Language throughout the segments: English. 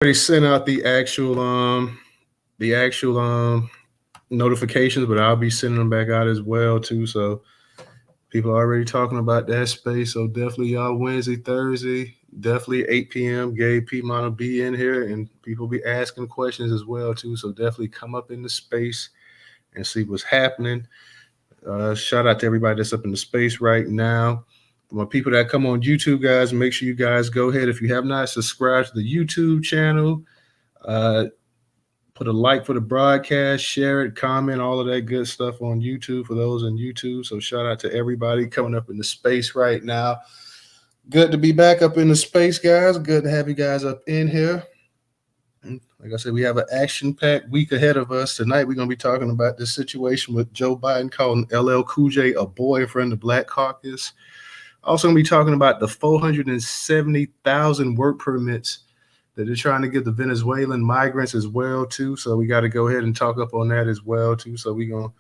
already sent out the actual notifications, but I'll be sending them back out as well too. So people are already talking about that space. So definitely y'all Wednesday, Thursday, definitely 8 p.m. Gabe Piedmont will be in here and people be asking questions as well too. So definitely come up in the space and see what's happening. Shout out to everybody that's up in the space right now. For my people that come on YouTube, guys, make sure you guys go ahead. If you have not subscribed to the YouTube channel, uh, put a like for the broadcast, share it, comment, all of that good stuff on YouTube for those on YouTube. So shout out to everybody coming up in the space right now. Good to be back up in the space, guys. Good to have you guys up in here. Like I said, we have an action-packed week ahead of us. Tonight, we're going to be talking about this situation with Joe Biden calling LL Cool J a boyfriend of Black Caucus. Also, going to be talking about the 470,000 work permits that they're trying to give the Venezuelan migrants as well too. So we got to go ahead and talk up on that as well too. So we're gonna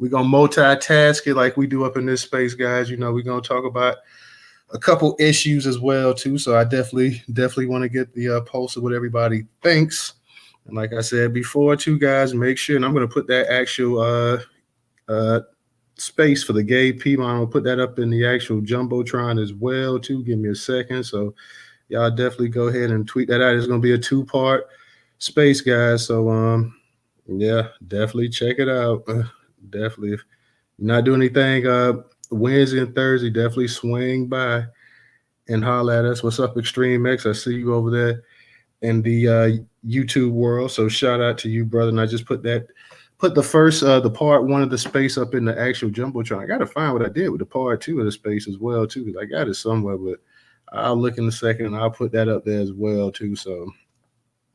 multitask it like we do up in this space, guys. You know, we're gonna talk about a couple issues as well too. So I definitely want to get the pulse of what everybody thinks. And like I said before, too, guys, make sure, and I'm gonna put that actual space for the gay people. I'm gonna put that up in the actual jumbotron as well too. Give me a second. So y'all definitely go ahead and tweet that out. It's gonna be a 2-part space, guys. So yeah, definitely check it out. Definitely, if you're not doing anything Wednesday and Thursday, definitely swing by and holler at us. What's up, Extreme X? I see you over there in the YouTube world. So shout out to you, brother. And I just put the first the part 1 of the space up in the actual jumbotron. I gotta find what I did with the part 2 of the space as well too, because I got it somewhere, but I'll look in a second and I'll put that up there as well too. So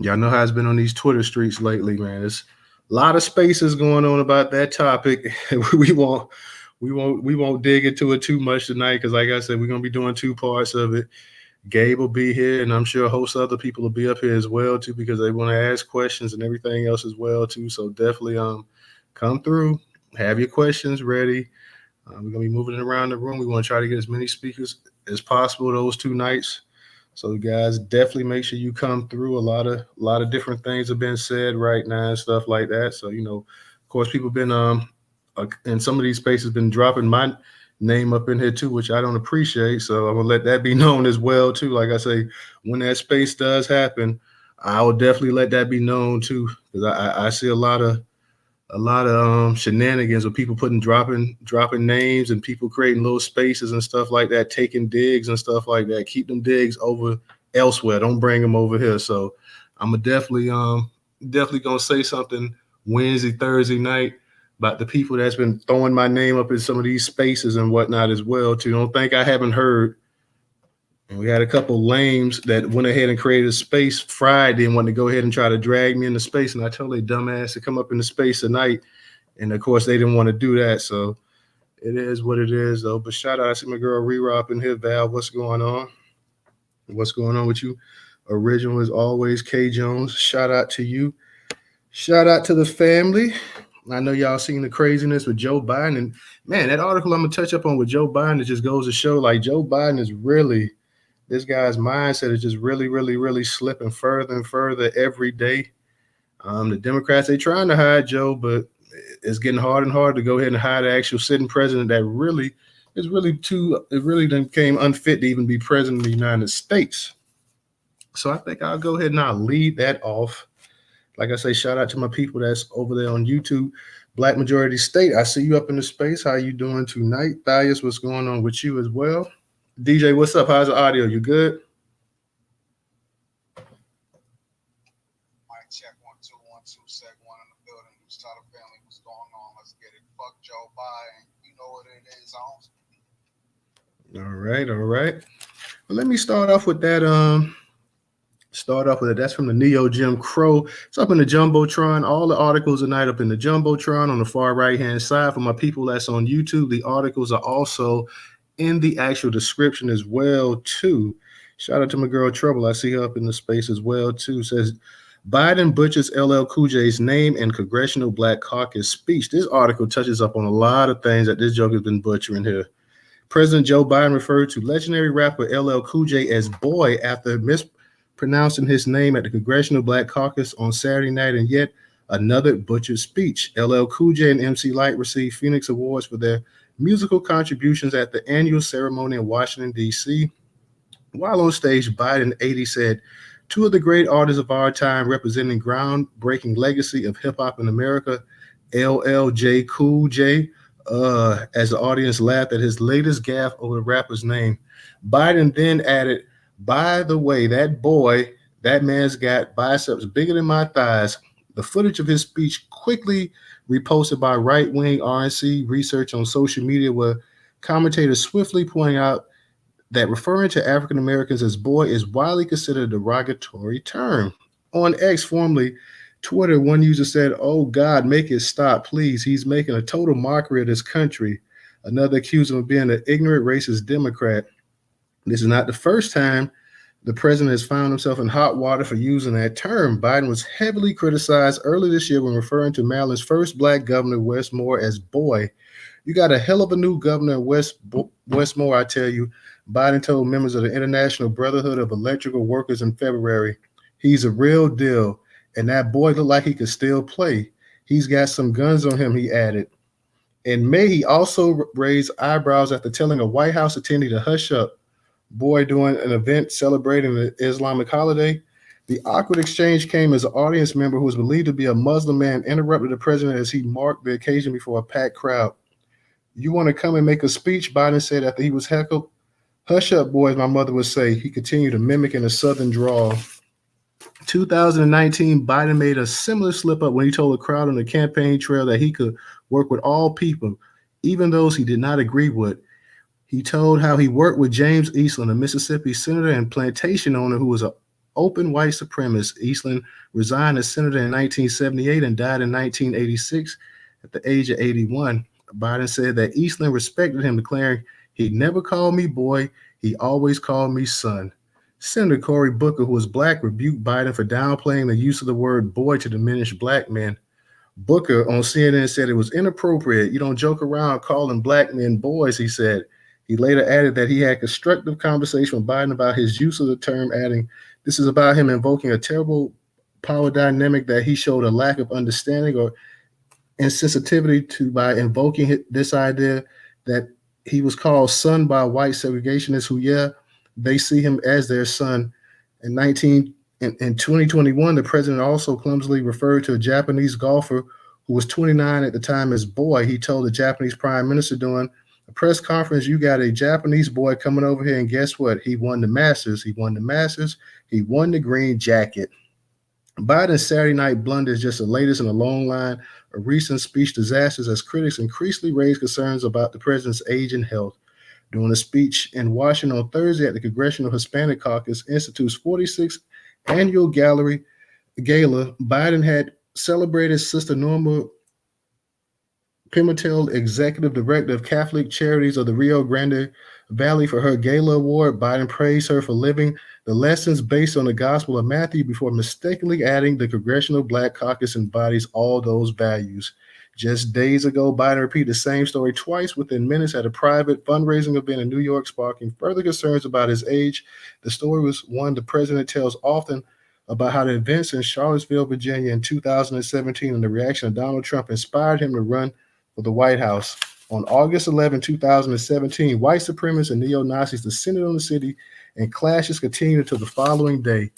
y'all know how it's been on these Twitter streets lately, man. There's a lot of spaces going on about that topic. we won't dig into it too much tonight because, like I said, we're gonna be doing 2 parts of it. Gabe will be here, and I'm sure a host of other people will be up here as well too because they want to ask questions and everything else as well too. So definitely come through, have your questions ready. We're gonna be moving it around the room. We want to try to get as many speakers as possible those 2 nights. So guys, definitely make sure you come through. A lot of different things have been said right now and stuff like that. So you know, of course, people been in some of these spaces been dropping my name up in here too, which I don't appreciate. So I'm gonna let that be known as well too. Like I say, when that space does happen, I will definitely let that be known too, because I see a lot of shenanigans with people dropping names and people creating little spaces and stuff like that, taking digs and stuff like that. Keep them digs over elsewhere. Don't bring them over here. So I'm definitely gonna say something Wednesday, Thursday night about the people that's been throwing my name up in some of these spaces and whatnot as well too. Don't think I haven't heard. And we had a couple lames that went ahead and created a space Friday and wanted to go ahead and try to drag me into space. And I told they dumbass to come up into space tonight. And of course, they didn't want to do that. So it is what it is, though. But shout out, I see my girl Rera up in here. Val, what's going on? What's going on with you? Original as always, K Jones. Shout out to you. Shout out to the family. I know y'all seen the craziness with Joe Biden. And man, that article I'm going to touch up on with Joe Biden, it just goes to show like Joe Biden is really, this guy's mindset is just really slipping further and further every day. The Democrats, they trying to hide Joe, but it's getting harder and harder to go ahead and hide the actual sitting president that really became unfit to even be president of the United States. So I think I'll go ahead and I'll lead that off. Like I say, shout out to my people that's over there on YouTube. Black Majority State, I see you up in the space. How you doing tonight? Thalius, what's going on with you as well? DJ, what's up? How's the audio? You good? Mic check 1 2 1 2 sec 1 in the building. Newstoter family, what's going on? Let's get it. Fuck Joe Biden. You know what it is, All right. Well, let me start off with that. That's from the Neo Jim Crow. It's up in the Jumbotron. All the articles tonight up in the Jumbotron on the far right-hand side. For my people that's on YouTube, the articles are also in the actual description as well, too. Shout out to my girl Trouble. I see her up in the space as well, too. Says, Biden butchers LL Cool J's name in Congressional Black Caucus speech. This article touches up on a lot of things that this joke has been butchering here. President Joe Biden referred to legendary rapper LL Cool J as boy after pronouncing his name at the Congressional Black Caucus on Saturday night in yet another butchered speech. LL Cool J and MC Light received Phoenix Awards for their musical contributions at the annual ceremony in Washington, D.C. While on stage, Biden 80 said, two of the great artists of our time representing groundbreaking legacy of hip hop in America, LLJ Cool J, as the audience laughed at his latest gaffe over the rapper's name. Biden then added, by the way, that boy, that man's got biceps bigger than my thighs. The footage of his speech quickly reposted by right-wing RNC research on social media, where commentators swiftly pointing out that referring to African Americans as boy is widely considered a derogatory term. On X, formerly Twitter, one user said, "Oh God, make it stop, please. He's making a total mockery of this country." Another accused him of being an ignorant racist Democrat. This is not the first time the president has found himself in hot water for using that term. Biden was heavily criticized early this year when referring to Maryland's first black governor, Wes Moore, as boy. You got a hell of a new governor, Wes Moore, I tell you. Biden told members of the International Brotherhood of Electrical Workers in February, he's a real deal, and that boy looked like he could still play. He's got some guns on him, he added. In May, he also raised eyebrows after telling a White House attendee to hush up. Boy, during an event celebrating the Islamic holiday, the awkward exchange came as an audience member who was believed to be a Muslim man interrupted the president as he marked the occasion before a packed crowd. You want to come and make a speech? Biden said after he was heckled. Hush up, boys, my mother would say. He continued to mimic in a southern drawl. 2019, Biden made a similar slip up when he told a crowd on the campaign trail that he could work with all people, even those he did not agree with. He told how he worked with James Eastland, a Mississippi senator and plantation owner who was an open white supremacist. Eastland resigned as senator in 1978 and died in 1986 at the age of 81. Biden said that Eastland respected him, declaring, he never called me boy, he always called me son. Senator Cory Booker, who was black, rebuked Biden for downplaying the use of the word boy to diminish black men. Booker on CNN said it was inappropriate. You don't joke around calling black men boys, he said. He later added that he had constructive conversation with Biden about his use of the term, adding, this is about him invoking a terrible power dynamic that he showed a lack of understanding or insensitivity to by invoking this idea that he was called son by white segregationists who, they see him as their son. In 2021, the president also clumsily referred to a Japanese golfer who was 29 at the time as boy. He told the Japanese prime minister during a press conference, you got a Japanese boy coming over here, and guess what? He won the Masters. He won the Masters. He won the green jacket. Biden's Saturday night blunder is just the latest in a long line of recent speech disasters as critics increasingly raise concerns about the president's age and health. During a speech in Washington on Thursday at the Congressional Hispanic Caucus Institute's 46th annual gala, Biden had celebrated Sister Norma Pimentel, executive director of Catholic Charities of the Rio Grande Valley, for her gala award. Biden praised her for living the lessons based on the Gospel of Matthew before mistakenly adding the Congressional Black Caucus embodies all those values. Just days ago, Biden repeated the same story twice within minutes at a private fundraising event in New York, sparking further concerns about his age. The story was one the president tells often about how the events in Charlottesville, Virginia in 2017 and the reaction of Donald Trump inspired him to run for the White House. On August 11, 2017, white supremacists and neo-Nazis descended on the city and clashes continued until the following day.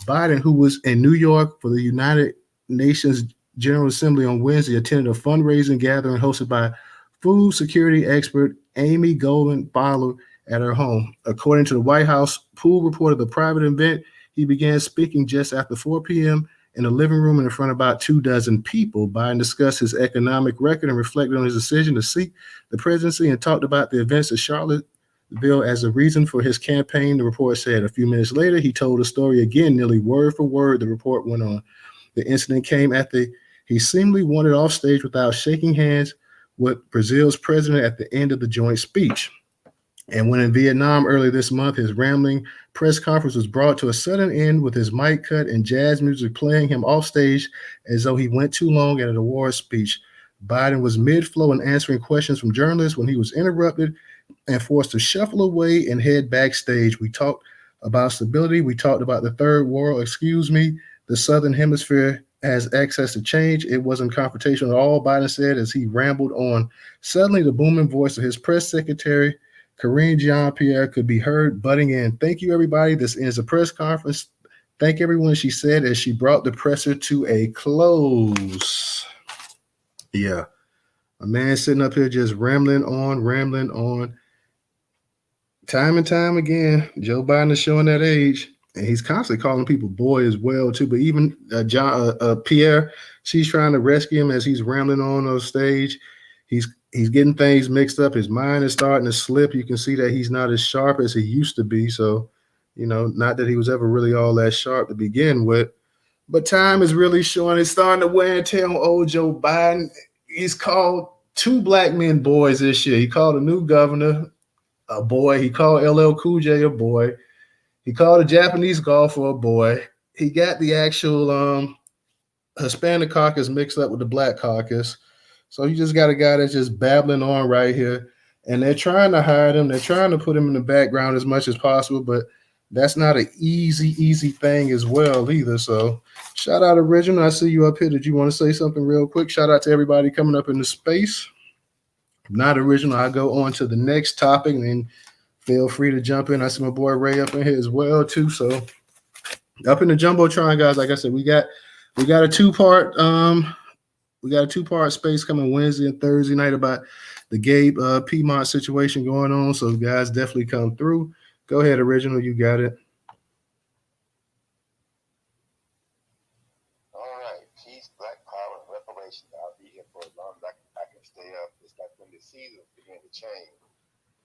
Biden, who was in New York for the United Nations General Assembly on Wednesday, attended a fundraising gathering hosted by food security expert Amy Goldman Fowler at her home. According to the White House, Poole reported the private event. He began speaking just after 4 p.m. in a living room in front of about 24 people. Biden discussed his economic record and reflected on his decision to seek the presidency and talked about the events at Charlottesville as a reason for his campaign, the report said. A few minutes later, he told the story again, nearly word for word, the report went on. The incident came after he seemingly wandered off stage without shaking hands with Brazil's president at the end of the joint speech. And when in Vietnam earlier this month, his rambling press conference was brought to a sudden end with his mic cut and jazz music playing him off stage as though he went too long at an award speech. Biden was mid-flow and answering questions from journalists when he was interrupted and forced to shuffle away and head backstage. We talked About stability, we talked about the third world, excuse me, the southern hemisphere has access to change. It wasn't confrontational at all, Biden said as he rambled on. Suddenly, the booming voice of his press secretary, Karine Jean-Pierre, could be heard butting in. Thank you, everybody. This ends the press conference. Thank everyone, she said as she brought the presser to a close. Yeah, a man sitting up here just rambling on. Time and time again, Joe Biden is showing that age, and he's constantly calling people boy as well too. But even Pierre, she's trying to rescue him as he's rambling on stage. He's getting things mixed up. His mind is starting to slip. You can see that he's not as sharp as he used to be. So, not that he was ever really all that sharp to begin with. But time is really showing. It's starting to wear and tear on old Joe Biden. He's called two black men boys this year. He called a new governor a boy. He called LL Cool J a boy. He called a Japanese golfer a boy. He got the actual Hispanic caucus mixed up with the black caucus. So you just got a guy that's just babbling on right here. And they're trying to hide him. They're trying to put him in the background as much as possible, but that's not an easy thing as well either. So shout out Original. I see you up here. Did you want to say something real quick? Shout out to everybody coming up in the space. Not Original. I go on to the next topic and then feel free to jump in. I see my boy Ray up in here as well too. So up in the jumbotron, guys. Like I said, we got a two-part space coming Wednesday and Thursday night about the Gabe Piedmont situation going on. So guys, definitely come through. Go ahead, Original. You got it. All right, peace, black power, and reparations. I'll be here for as long as I can stay up. It's like when the seasons begin to change.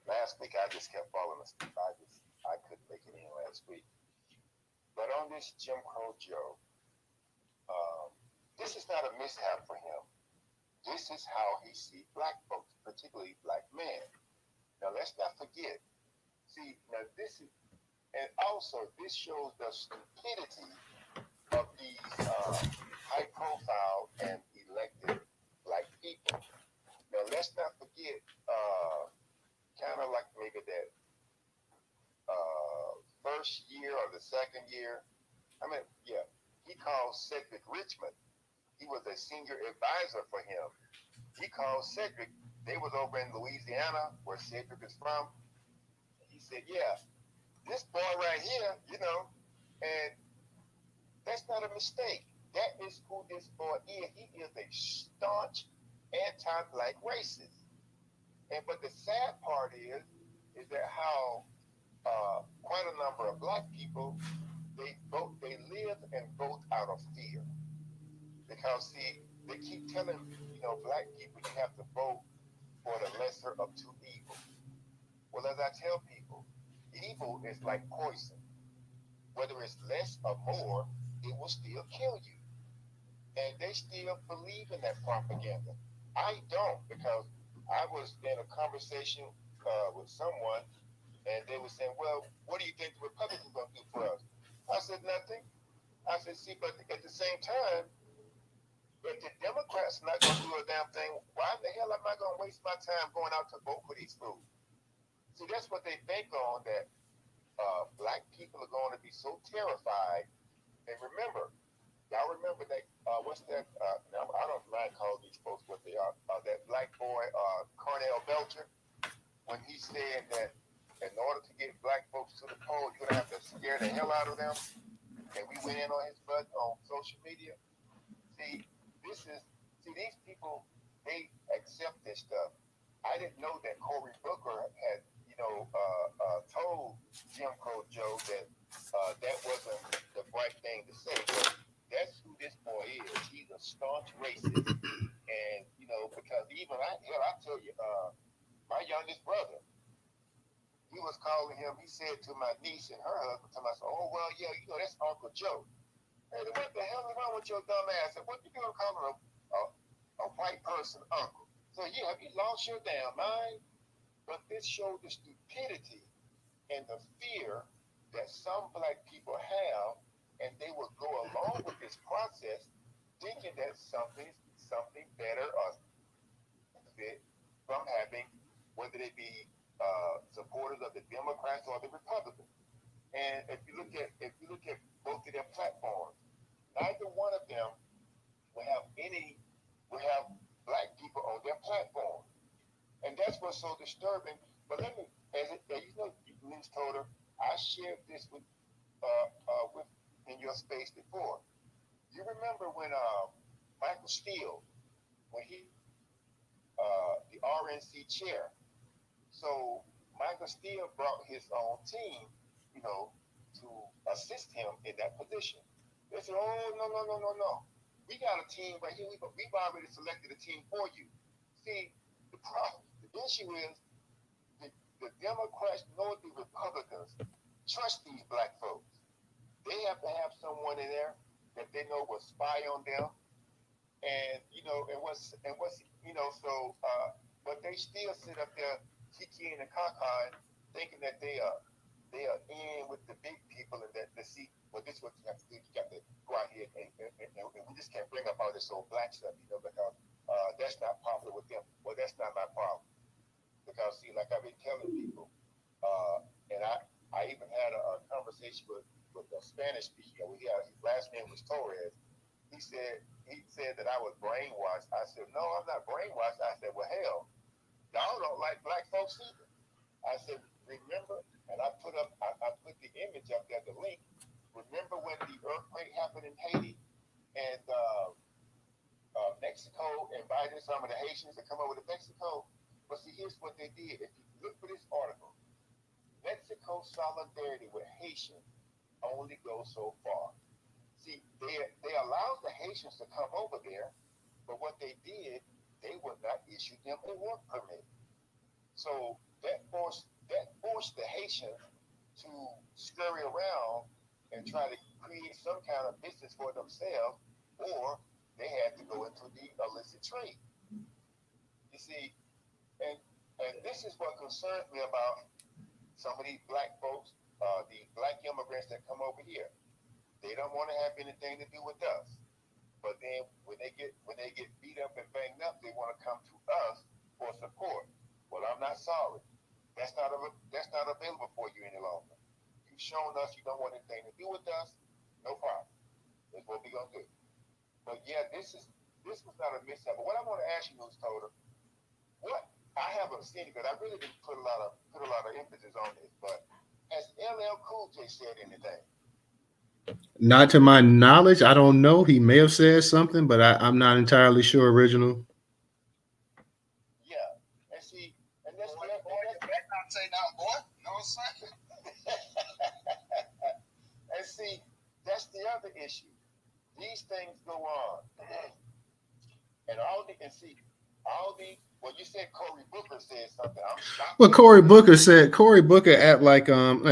Last week I just kept falling asleep. I couldn't make it in last week. But on this Jim Crow Joe, this is not a mishap for him. This is how he sees black folks, particularly black men. Now let's not forget. See, now this is, and also this shows the stupidity of these high-profile and elected black people. Now let's not forget, kind of like maybe that first year or the second year. He called Cedric Richmond. He was a senior advisor for him. He called Cedric. They was over in Louisiana, where Cedric is from. He said, yeah, this boy right here, and that's not a mistake. That is who this boy is. He is a staunch anti-black racist. But the sad part is that how quite a number of black people they live and vote out of fear, because see, they keep telling black people you have to vote for the lesser of two evils. Well, as I tell people, evil is like poison. Whether it's less or more, it will still kill you. And they still believe in that propaganda. I don't, because I was in a conversation with someone, and they were saying, well, what do you think the Republicans are going to do for us? I said, nothing. I said, see, but at the same time, if the Democrats are not going to do a damn thing, why the hell am I going to waste my time going out to vote for these fools? See, that's what they bank on, that black people are going to be so terrified. And remember, y'all remember that, what's that? Now, I don't mind calling these folks what they are. That black boy, Cornell Belcher, when he said that in order to get black folks to the poll, you're going to have to scare the hell out of them. And we went in on his butt on social media. See, these people, they accept this stuff. I didn't know that Cory Booker had, told Jim Crow Joe that that wasn't the right thing to say. But that's who this boy is. He's a staunch racist. And, because even I tell you, my youngest brother, he was calling him, he said to my niece and her husband, to myself, oh, well, yeah, that's Uncle Joe. Hey, what the hell is wrong with your dumb ass? And what you doing calling a white person uncle? So, yeah, have you lost your damn mind? But this showed the stupidity and the fear that some black people have, and they will go along with this process thinking that something better or fit from having, whether they be supporters of the Democrats or the Republicans. And if you look at both of their platforms, neither one of them will have any will have black people on their platform, and that's what's so disturbing. But let me, as you know, News Toter, I shared this with in your space before. You remember when Michael Steele, when he the RNC chair, so Michael Steele brought his own team, you know, to assist him in that position. They said, "Oh no! We got a team right here. We've already selected a team for you." See, the problem, the issue is the Democrats nor the Republicans trust these black folks. They have to have someone in there that they know will spy on them, and what's but they still sit up there kiki and caca thinking that they are in with the big people and that the see. Well, this is what you have to do. You got to go out here and we just can't bring up all this old black stuff, because that's not popular with them. Well, that's not my problem, because see, like I've been telling people, and I even had a conversation with a Spanish speaker. His last name was Torres. He said that I was brainwashed. I said, no, I'm not brainwashed. I said, well, hell, y'all don't like black folks either. I said, remember, and I put the image up there, the link. Remember when the earthquake happened in Haiti and Mexico invited some of the Haitians to come over to Mexico? But see, here's what they did. If you look for this article, Mexico's solidarity with Haitians only goes so far. See, they allowed the Haitians to come over there, but what they did, they would not issue them a work permit. So that forced the Haitians to scurry around and try to create some kind of business for themselves, or they had to go into the illicit trade. You see, and and this is what concerns me about some of these black folks, the black immigrants that come over here. They don't want to have anything to do with us. But then when they get beat up and banged up, they want to come to us for support. Well, I'm not sorry. That's not available for you any longer. You've shown us you don't want anything to do with us. No problem. That's what we're gonna do. But yeah, this was not a mishap. But what I want to ask you, News Total, what I haven't seen it, but I really didn't put a lot of emphasis on this. But has LL Cool J said anything? Not to my knowledge. I don't know. He may have said something, but I'm not entirely sure. Original. Yeah. And see, and that's Boy, the other, boy, you better not say nothing, boy. You know what I'm saying? and see, that's the other issue. These things go on, and all the. Well, you said Cory Booker said something. I'm shocked Well, that he said something. Cory Booker at like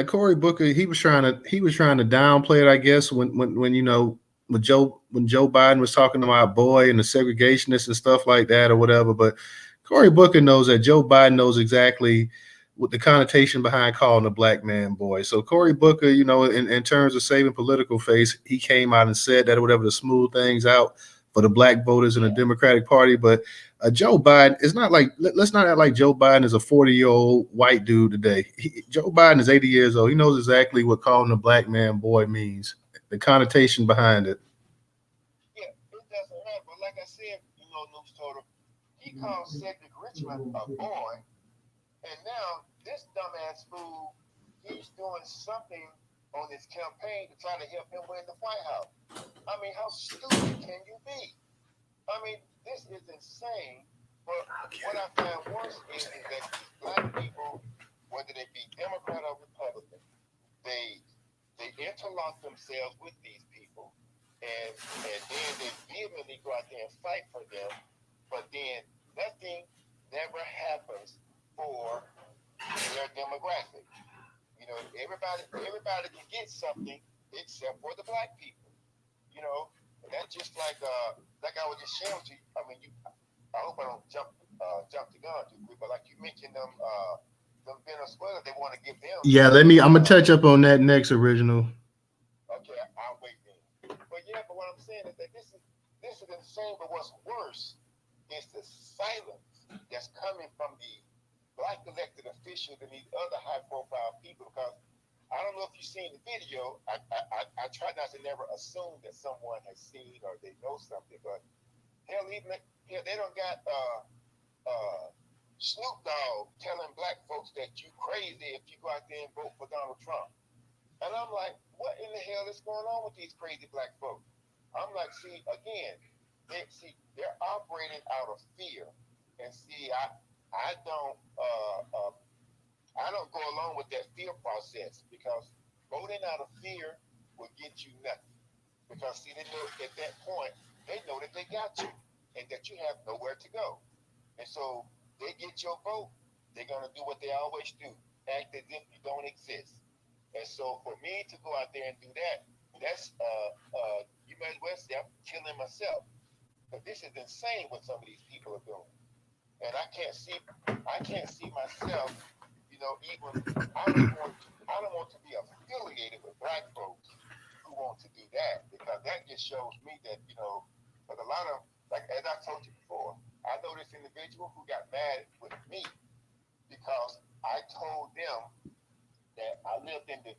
Cory Booker, he was trying to downplay it, I guess, when when Joe Biden was talking to my boy and the segregationists and stuff like that or whatever. But Cory Booker knows that Joe Biden knows exactly what the connotation behind calling a black man boy. So Cory Booker, in terms of saving political face, he came out and said that or whatever to smooth things out for the black voters in the Yeah, Democratic Party. But Joe Biden is not like let's not act like Joe Biden is a 40-year-old white dude today. Joe Biden is 80 years old. He knows exactly what calling a black man boy means, the connotation behind it. yeah, it doesn't matter. But like I said, News Total, he called Cedric Richmond a boy, and now this dumbass fool, he's doing something on his campaign to try to help him win the White House. I mean, how stupid can you be? I mean, this is insane. But what I find worse is that these black people, whether they be Democrat or Republican, they they interlock themselves with these people, and then they vehemently go out there and fight for them. But then nothing never happens for their demographic. Everybody can get something except for the black people. You know, and that's just like I was just sharing with you. I mean, I hope I don't jump the gun too quick, but like you mentioned them Venezuela, they want to give them Yeah, I'm gonna touch up on that next. Original. okay, I'll wait then. But yeah, but what I'm saying is that this is insane. But what's worse is the silence that's coming from the black elected officials and these other high profile people, because I don't know if you've seen the video. I try not to never assume that someone has seen or they know something, but hell, even hell, they don't got Snoop Dogg telling black folks that you crazy if you go out there and vote for Donald Trump. And I'm like, what in the hell is going on with these crazy black folks? I'm like, see, again, they're operating out of fear. And see, I don't go along with that fear process, because voting out of fear will get you nothing. Because see, they know at that point, they know that they got you and that you have nowhere to go. And so they get your vote, they're gonna do what they always do, act as if you don't exist. And so for me to go out there and do that, that's you might as well say I'm killing myself. But this is insane what some of these people are doing. And I can't see myself, even I don't want to be affiliated with black folks who want to do that, because that just shows me that, but a lot of, like as I told you before, I know this individual who got mad with me because I told them that I live in the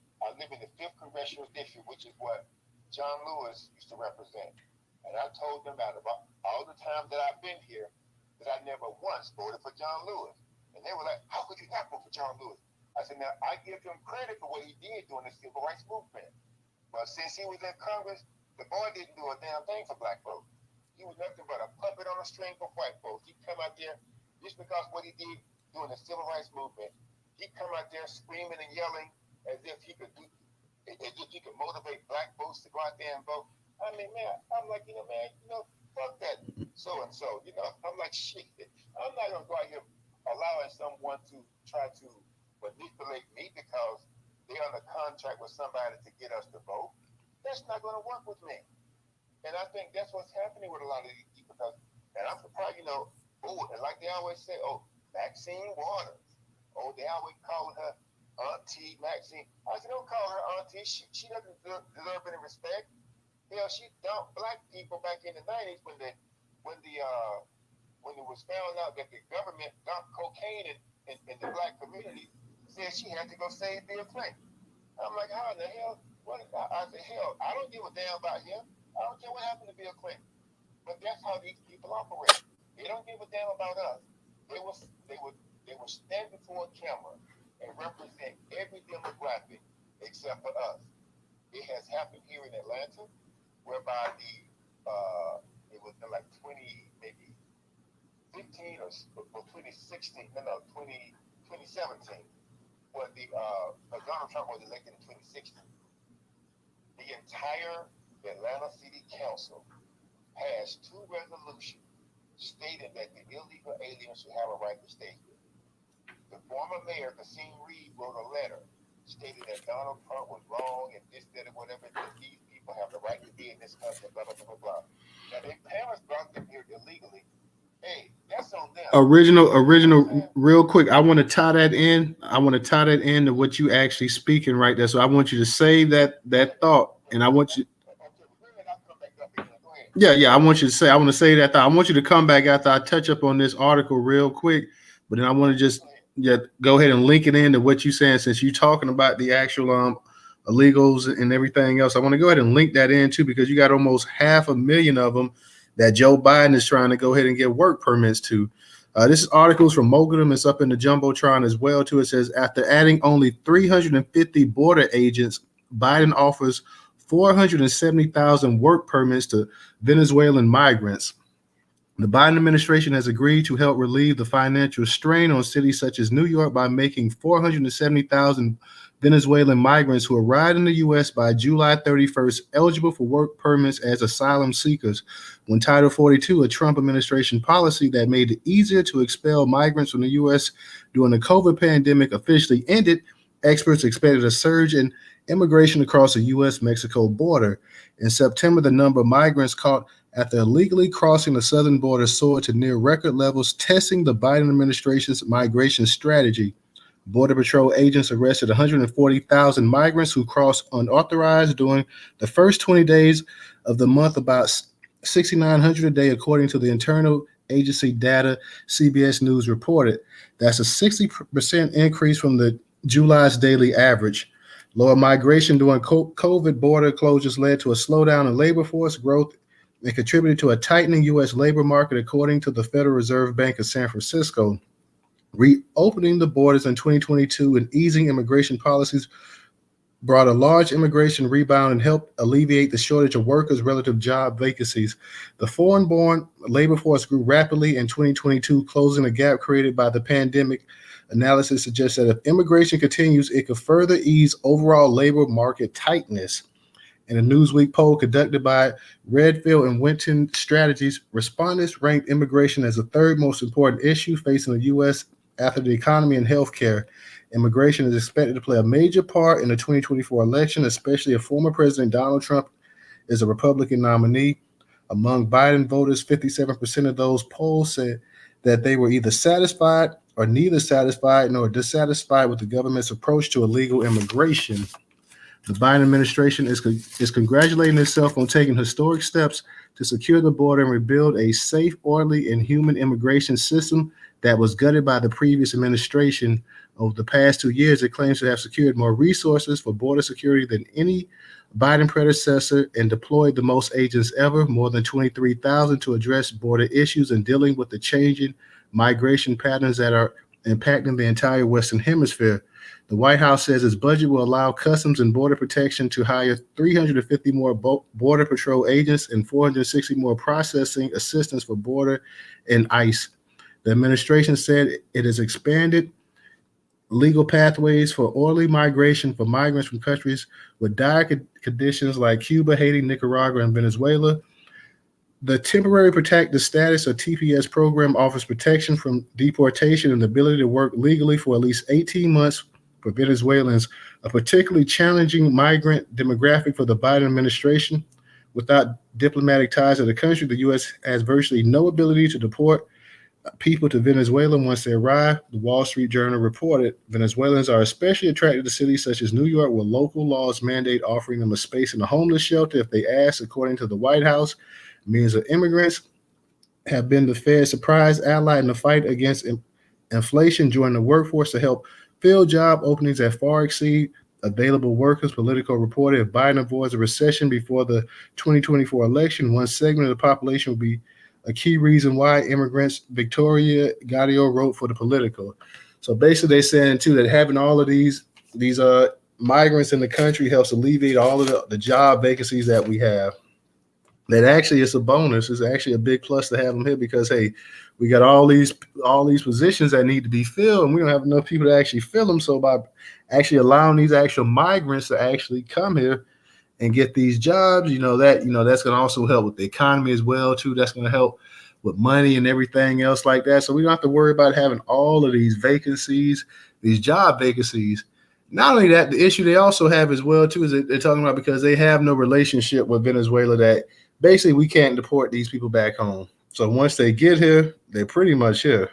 5th Congressional District, which is what John Lewis used to represent. And I told them that about all the time that I've been here, that I never once voted for John Lewis. And they were like, how could you not vote for John Lewis? I said, now, I give him credit for what he did during the Civil Rights Movement. But since he was in Congress, the boy didn't do a damn thing for black folks. He was nothing but a puppet on a string for white folks. He'd come out there, just because what he did during the Civil Rights Movement, he'd come out there screaming and yelling as if he could motivate black folks to go out there and vote. I mean, man, I'm like, fuck that so-and-so. I'm like, shit. I'm not going to go out here allowing someone to try to manipulate me because they're under contract with somebody to get us to vote. That's not going to work with me. And I think that's what's happening with a lot of these people. And I'm surprised, and like they always say, Maxine Waters. They always call her Auntie Maxine. I said, don't call her Auntie. She doesn't deserve any respect. Hell, she dumped black people back in the 90s when it was found out that the government dumped cocaine in the black community. Said she had to go save Bill Clinton. I'm like, how in the hell? I said, hell, I don't give a damn about him. I don't care what happened to Bill Clinton. But that's how these people operate. They don't give a damn about us. They will stand before a camera and represent every demographic except for us. It has happened here in Atlanta, whereby it was in like 2015 or 2016, 2017, when Donald Trump was elected in 2016. The entire Atlanta City Council passed 2 resolutions stating that the illegal aliens should have a right to stay here. The former mayor, Kasim Reed, wrote a letter stating that Donald Trump was wrong and this, that, and whatever, that these people have the right to be in this country, blah, blah, blah, blah. Now, their parents brought them here illegally. Hey, that's on them. Original, real quick. I want to tie that in. To what you actually speaking right there. So I want you to save that thought, and I want you. Yeah. I want you to say. I want to say that thought. I want you to come back after I touch up on this article real quick. But then I want to just go ahead and link it into what you're saying, since you're talking about the actual illegals and everything else. I want to go ahead and link that in too, because you got almost 500,000 of them that Joe Biden is trying to go ahead and get work permits to. This is articles from Mogulum. It's up in the Jumbotron as well too. It says, after adding only 350 border agents, Biden offers 470,000 work permits to Venezuelan migrants. The Biden administration has agreed to help relieve the financial strain on cities such as New York by making 470,000 Venezuelan migrants who arrived in the U.S. by July 31st eligible for work permits as asylum seekers. When Title 42, a Trump administration policy that made it easier to expel migrants from the U.S. during the COVID pandemic, officially ended, experts expected a surge in immigration across the U.S.-Mexico border. In September, the number of migrants caught after illegally crossing the southern border soared to near record levels, testing the Biden administration's migration strategy. Border Patrol agents arrested 140,000 migrants who crossed unauthorized during the first 20 days of the month, about 6,900 a day, according to the internal agency data CBS News reported. That's a 60% increase from the July's daily average. Lower migration during COVID border closures led to a slowdown in labor force growth and contributed to a tightening U.S. labor market, according to the Federal Reserve Bank of San Francisco. Reopening the borders in 2022 and easing immigration policies brought a large immigration rebound and helped alleviate the shortage of workers relative job vacancies. The foreign-born labor force grew rapidly in 2022, closing the gap created by the pandemic. Analysis suggests that if immigration continues, it could further ease overall labor market tightness. In a Newsweek poll conducted by Redfield and Winton Strategies, respondents ranked immigration as the third most important issue facing the U.S. after the economy and healthcare. Immigration is expected to play a major part in the 2024 election, especially if former President Donald Trump is a Republican nominee. Among Biden voters, 57% of those polled said that they were either satisfied or neither satisfied nor dissatisfied with the government's approach to illegal immigration. The Biden administration is congratulating itself on taking historic steps to secure the border and rebuild a safe, orderly, and human immigration system that was gutted by the previous administration. Over the past 2 years, it claims to have secured more resources for border security than any Biden predecessor and deployed the most agents ever, more than 23,000, to address border issues and dealing with the changing migration patterns that are impacting the entire Western Hemisphere. The White House says its budget will allow Customs and Border Protection to hire 350 more Border Patrol agents and 460 more processing assistants for border and ICE. The administration said it has expanded legal pathways for orderly migration for migrants from countries with dire conditions like Cuba, Haiti, Nicaragua, and Venezuela. The Temporary Protected Status, or TPS program, offers protection from deportation and the ability to work legally for at least 18 months for Venezuelans, a particularly challenging migrant demographic for the Biden administration. Without diplomatic ties to the country, the U.S. has virtually no ability to deport people to Venezuela once they arrive. The Wall Street Journal reported Venezuelans are especially attracted to cities such as New York, where local laws mandate offering them a space in a homeless shelter if they ask, according to the White House. Millions of immigrants have been the Fed's surprise ally in the fight against inflation, joining the workforce to help fill job openings that far exceed available workers. Politico reported if Biden avoids a recession before the 2024 election, one segment of the population will be a key reason why immigrants. Victoria Gaudio wrote for the Politico. So basically, they're saying too that having all of these migrants in the country helps alleviate all of the job vacancies that we have. That actually is a bonus. It's actually a big plus to have them here because, hey, we got all these positions that need to be filled, and we don't have enough people to actually fill them. So by actually allowing these actual migrants to actually come here and get these jobs, that's going to also help with the economy as well too. That's going to help with money and everything else like that. So we don't have to worry about having all of these vacancies, these job vacancies. Not only that, the issue they also have as well too is that they're talking about because they have no relationship with Venezuela, that basically we can't deport these people back home. So once they get here, they're pretty much here.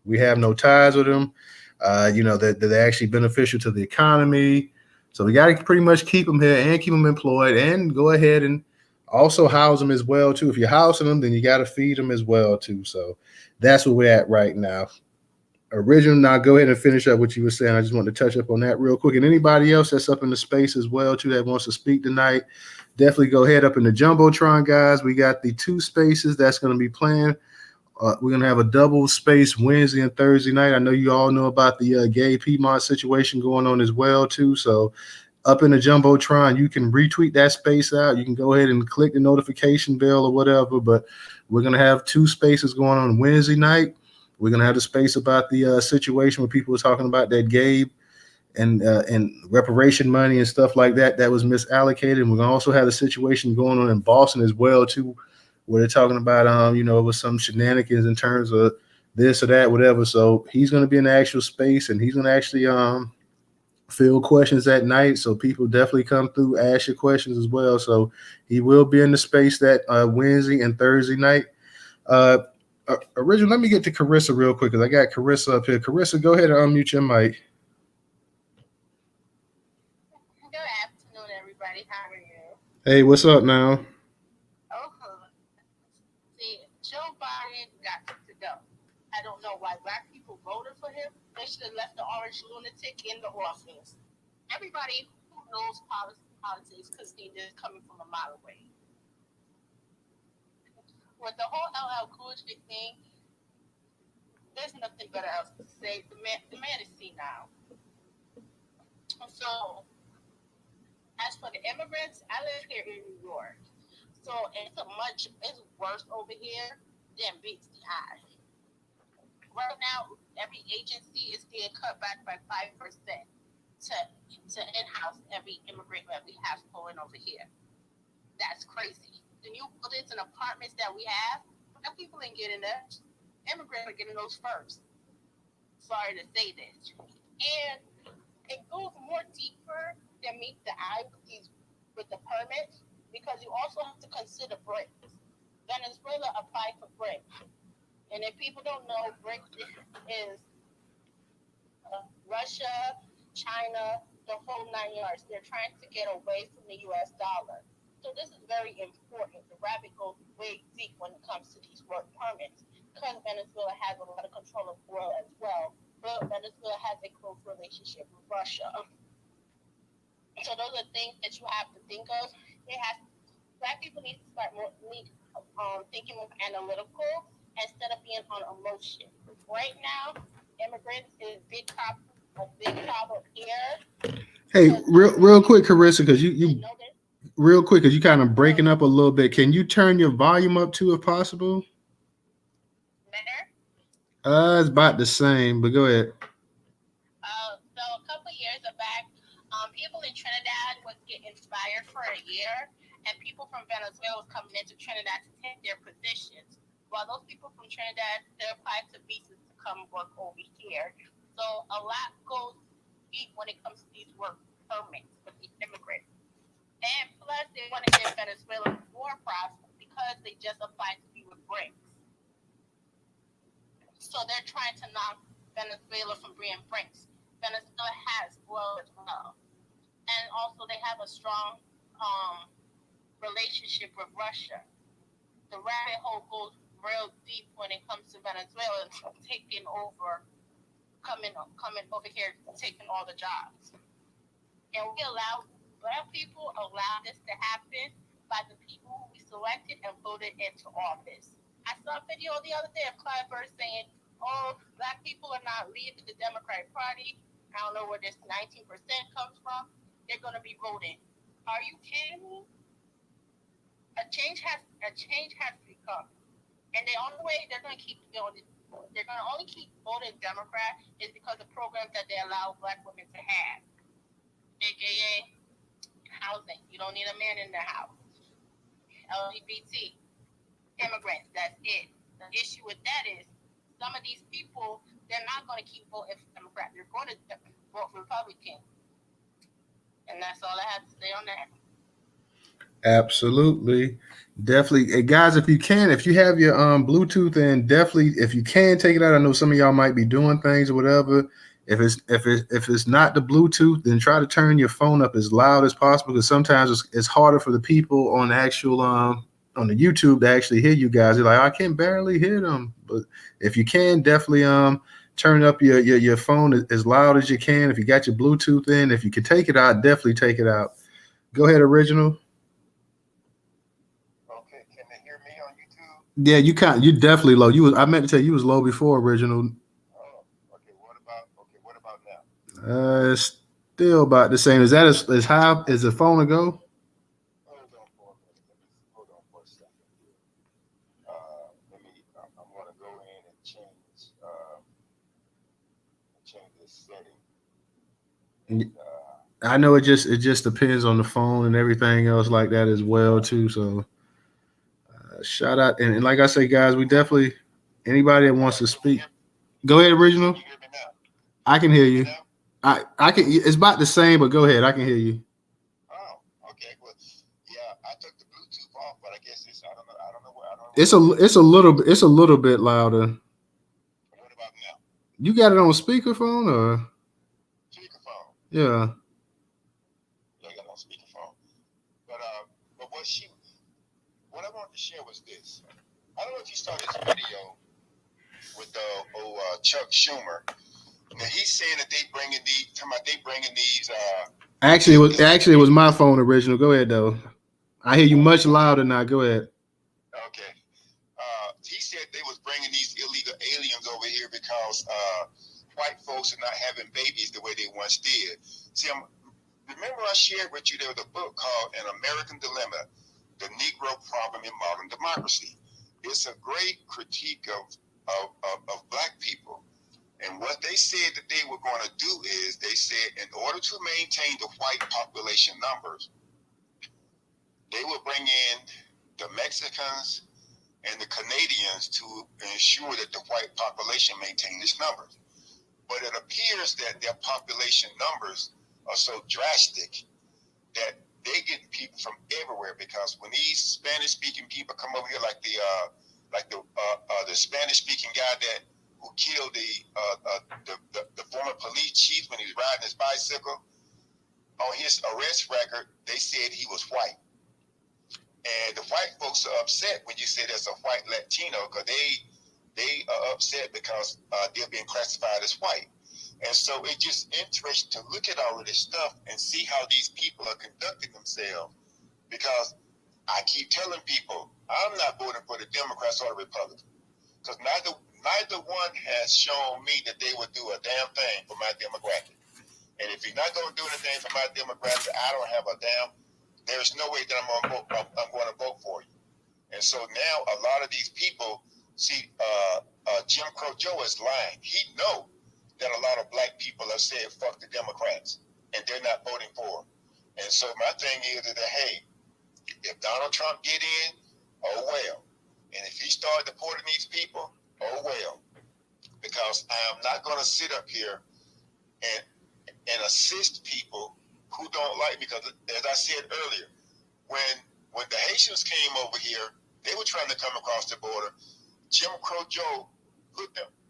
We have no ties with them. That they're actually beneficial to the economy. So we got to pretty much keep them here and keep them employed and go ahead and also house them as well too. If you're housing them, then you got to feed them as well too. So that's where we're at right now. Original, now go ahead and finish up what you were saying. I just want to touch up on that real quick. And anybody else that's up in the space as well too that wants to speak tonight, definitely go ahead up in the Jumbotron, guys. We got the 2 spaces that's going to be playing. We're going to have a double space Wednesday and Thursday night. I know you all know about the gay Piedmont situation going on as well too. So up in the Jumbotron, you can retweet that space out. You can go ahead and click the notification bell or whatever. But we're going to have 2 spaces going on Wednesday night. We're going to have the space about the situation where people were talking about that Gabe and reparation money and stuff like that was misallocated. And we're going to also have the situation going on in Boston as well too, where they're talking about with some shenanigans in terms of this or that, whatever. So he's going to be in the actual space, and he's going to actually field questions that night. So people definitely come through, ask your questions as well. So he will be in the space that Wednesday and Thursday night. Original, let me get to Carissa real quick because I got Carissa up here. Carissa, go ahead and unmute your mic. Good afternoon, everybody. How are you? Hey, what's up now? See, Joe Biden got to go. I don't know why Black people voted for him. They should have left the orange lunatic in the office. Everybody knows politics because they just coming from a mile away. With the whole LL Cool J thing, there's nothing better else to say. The man is seen now. So, as for the immigrants, I live here in New York. So it's worse over here than beats the eye. Right now, every agency is being cut back by 5% to in-house every immigrant that we have going over here. That's crazy. The new buildings and apartments that we have, black people ain't getting that. Immigrants are getting those first. Sorry to say this. And it goes more deeper than meets the eye with the permits because you also have to consider BRICS. Venezuela applied for BRICS. And if people don't know, BRICS is Russia, China, the whole 9 yards. They're trying to get away from the US dollar. So this is very important. The rabbit goes way deep when it comes to these work permits because Venezuela has a lot of control of oil as well. But Venezuela has a close relationship with Russia. So those are things that you have to think of. Black people need to start thinking more analytical instead of being on emotion. Right now, immigrants is a big problem here. Hey, real quick, Carissa, because you real quick, because you kind of breaking up a little bit. Can you turn your volume up too, if possible? Better? It's about the same, but go ahead. So a couple years back, people in Trinidad would get inspired for a year, and people from Venezuela was coming into Trinidad to take their positions. While those people from Trinidad, they applied to visas to come work over here. So a lot goes deep when it comes to these work permits with these immigrants. And plus, they want to get Venezuela more prosperous because they just applied to be with BRICS. So they're trying to knock Venezuela from being BRICS. Venezuela has oil as well. And also they have a strong relationship with Russia. The rabbit hole goes real deep when it comes to Venezuela taking over, coming over here, taking all the jobs. And black people allow this to happen by the people who we selected and voted into office. I saw a video the other day of Clive Bird saying, oh, black people are not leaving the Democratic Party. I don't know where this 19% comes from. They're going to be voting. Are you kidding me? A change has to become. And the only way they're going to keep doing it, they're going to only keep voting Democrat is because of programs that they allow black women to have. AKA housing. You don't need a man in the house. LGBT, immigrants, that's it. The issue with that is some of these people, they're not going to keep voting for Democrat. They're going to vote Republican. And that's all I have to say on that. Absolutely. Definitely. Hey, guys, if you have your Bluetooth in, definitely, if you can take it out. I know some of y'all might be doing things or whatever. If it's not the Bluetooth, then try to turn your phone up as loud as possible, because sometimes it's harder for the people on the actual on the YouTube to actually hear you guys. They're like, I can barely hear them. But if you can, definitely turn up your phone as loud as you can. If you got your Bluetooth in, if you can take it out, definitely take it out. Go ahead, Original. Okay, can they hear me on YouTube? Yeah, you definitely low. I meant to tell you was low before, Original. Oh, okay. What about now? It's still about the same. Is that as high as the phone to go? Hold on for a minute. Hold on for a second. I'm going to go in and change this setting. And, I know it just depends on the phone and everything else like that as well too. So shout out, and like I say, guys, we definitely, anybody that wants to speak, go ahead, Original. Can you hear me now? I can hear you. I can. It's about the same, but go ahead. I can hear you. Oh, okay. Well, yeah, I took the Bluetooth off, but I guess I don't know. It's a little bit louder. What about now? You got it on speakerphone or? Speakerphone. Yeah. I got it on speakerphone. But what I wanted to share was this. I don't know if you saw this video with Chuck Schumer. Now he's saying that they bringing these Actually it was my phone original. Go ahead though. I hear you much louder now. Go ahead. Okay. He said they was bringing these illegal aliens over here because white folks are not having babies the way they once did. See, remember I shared with you there was a book called An American Dilemma, The Negro Problem in Modern Democracy. It's a great critique of black people. And what they said that they were going to do is they said in order to maintain the white population numbers, they would bring in the Mexicans and the Canadians to ensure that the white population maintained its numbers. But it appears that their population numbers are so drastic that they get people from everywhere, because when these Spanish-speaking people come over here, like the Spanish-speaking guy that who killed the former police chief when he was riding his bicycle, on his arrest record, they said he was white. And the white folks are upset when you say there's a white Latino, because they are upset because they're being classified as white. And so it's just interesting to look at all of this stuff and see how these people are conducting themselves. Because I keep telling people, I'm not voting for the Democrats or the Republicans, because neither one has shown me that they would do a damn thing for my demographic. And if you're not going to do anything for my demographic, I don't have a damn. There's no way that I'm going to vote for you. And so now a lot of these people see Jim Crow Joe is lying. He know that a lot of black people have said fuck the Democrats and they're not voting for them. And so my thing is that, hey, if Donald Trump get in, oh well. And if he start deporting these people, oh well. Because I am not going to sit up here and assist people who don't like me. Because as I said earlier, when the Haitians came over here, they were trying to come across the border. Jim Crow Joe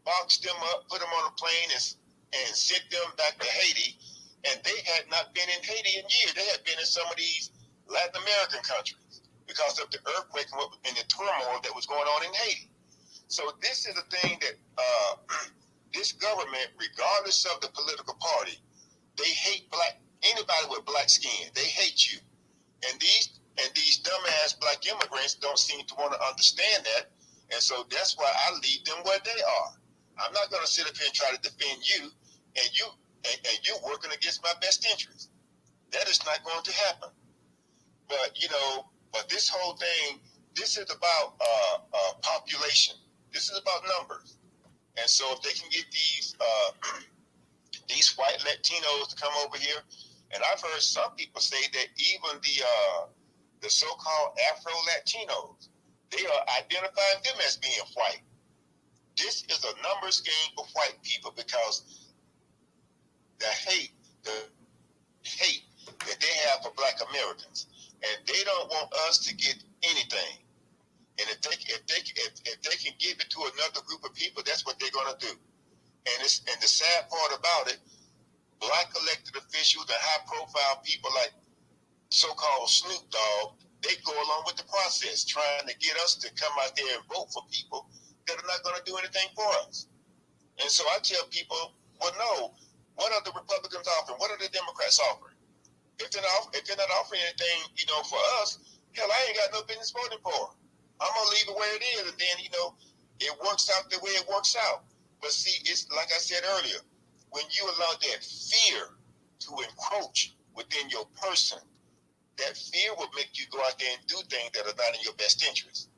boxed them up, put them on a plane, and sent them back to Haiti. And they had not been in Haiti in years. They had been in some of these Latin American countries because of the earthquake and the turmoil that was going on in Haiti. So this is a thing that this government, regardless of the political party, they hate anybody with black skin. They hate you. And these dumbass black immigrants don't seem to want to understand that. And so that's why I leave them where they are. I'm not going to sit up here and try to defend you and you working against my best interest. That is not going to happen. But this whole thing, this is about population. This is about numbers. And so if they can get these white Latinos to come over here, and I've heard some people say that even the so-called Afro-Latinos, they are identifying them as being white. This is a numbers game for white people, because the hate that they have for black Americans, and they don't want us to get anything. And if they can give it to another group of people, that's what they're gonna do. And the sad part about it, black elected officials and high-profile people like so-called Snoop Dogg, they go along with the process, trying to get us to come out there and vote for people that are not going to do anything for us. And so I tell people, well, no, what are the Republicans offering? What are the Democrats offering? If they're not offering anything, for us, hell, I ain't got no business voting for them. I'm going to leave it where it is, and then, it works out the way it works out. But see, it's like I said earlier, when you allow that fear to encroach within your person, that fear will make you go out there and do things that are not in your best interest.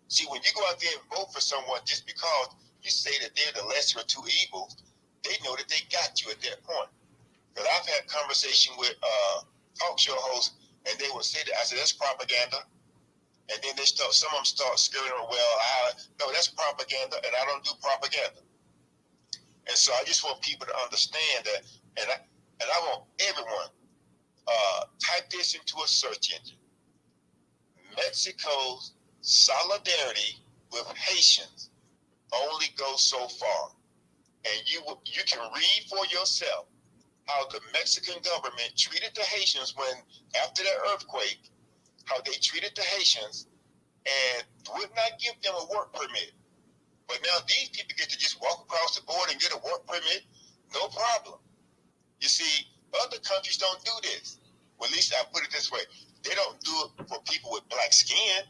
See, when you go out there and vote for someone just because you say that they're the lesser of two evils, they know that they got you at that point. Because I've had conversation with talk show hosts, and they would say that, I said, that's propaganda. And then some of them start screaming, well, no, that's propaganda, and I don't do propaganda. And so I just want people to understand that, and I want everyone, type this into a search engine. Mexico's solidarity with Haitians only goes so far. And you can read for yourself how the Mexican government treated the Haitians after that earthquake, how they treated the Haitians and would not give them a work permit. But now these people get to just walk across the border and get a work permit, no problem. You see, Other countries don't do this. Well, at least I put it this way: they don't do it for people with black skin.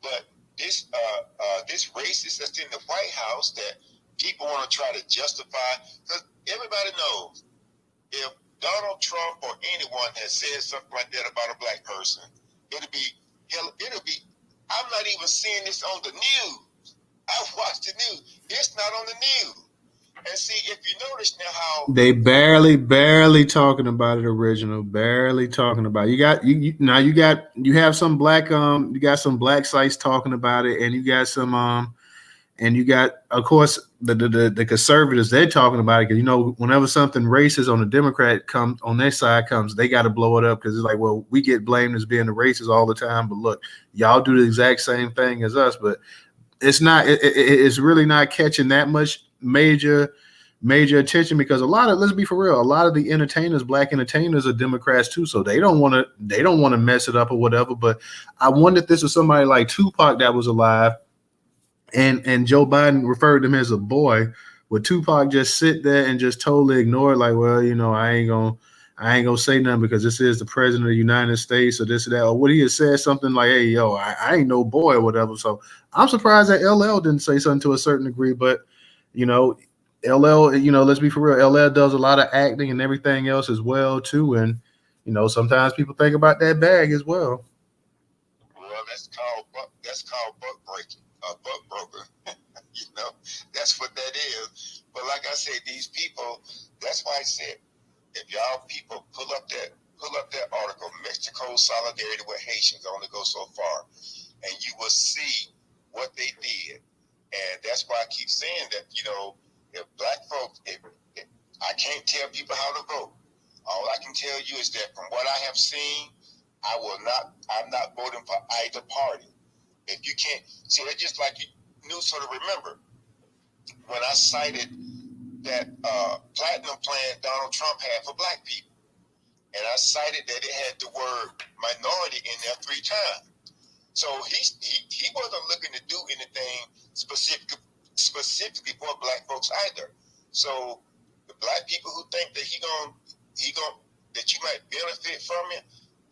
But this racist that's in the White House that people want to try to justify, because everybody knows if Donald Trump or anyone has said something like that about a black person, it'll be. I'm not even seeing this on the news. I watched the news. It's not on the news. And see, if you notice now how they barely talking about it. Original, barely talking about it. You have some black you got some black sites talking about it, and you got some and you got, of course, the conservatives, they're talking about it because, whenever something racist on the Democrat comes on their side comes, they got to blow it up because it's like, well, we get blamed as being the racist all the time, but look, y'all do the exact same thing as us, but it's not. It's really not catching that much major attention because let's be for real, a lot of the entertainers, black entertainers, are Democrats too, so they don't want to mess it up or whatever. But I wonder if this was somebody like Tupac that was alive. And Joe Biden referred to him as a boy. Would Tupac just sit there and just totally ignore it? Like, well, I ain't gonna say nothing because this is the president of the United States or this or that. Or would he have said something like, hey, yo, I ain't no boy or whatever. So I'm surprised that LL didn't say something to a certain degree. But, LL, let's be for real. LL does a lot of acting and everything else as well, too. And, sometimes people think about that bag as well. Well, that's called buck breaking, buck broker. That's what that is. But like I said, these people. That's why I said, if y'all people pull up that article, Mexico's solidarity with Haitians only go so far, and you will see what they did. And that's why I keep saying that. If black folks, if I can't tell people how to vote. All I can tell you is that from what I have seen, I'm not voting for either party. If you can't see, it's just like Newstoter. Remember when I cited that platinum plan Donald Trump had for black people, and I cited that it had the word minority in there 3 times. So he wasn't looking to do anything specifically for black folks either. So the black people who think that that you might benefit from it,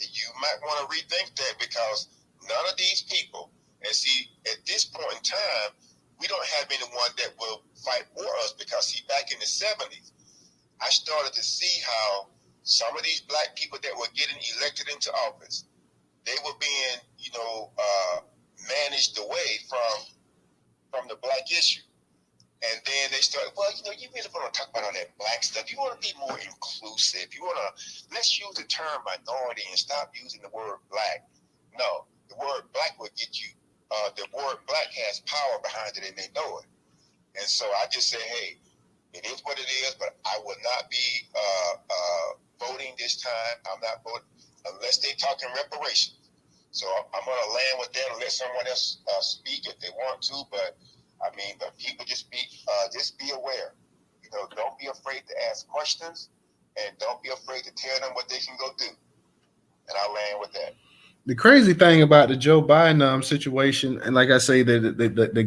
you might want to rethink that, because none of these people, and see, at this point in time, we don't have anyone that will fight for us, because see, back in the 70s, I started to see how some of these black people that were getting elected into office, they were being, managed away from the black issue. And then they started, well, you really want to talk about all that black stuff. You want to be more inclusive. Let's use the term minority and stop using the word black. No, the word black will get you, the word black has power behind it and they know it. And so I just say, hey, it is what it is, but I will not be voting this time. I'm not voting unless they're talking reparations. So I'm going to land with that and let someone else speak if they want to. But but people just be aware. Don't be afraid to ask questions, and don't be afraid to tell them what they can go do. And I'll land with that. The crazy thing about the Joe Biden situation, and like I say, the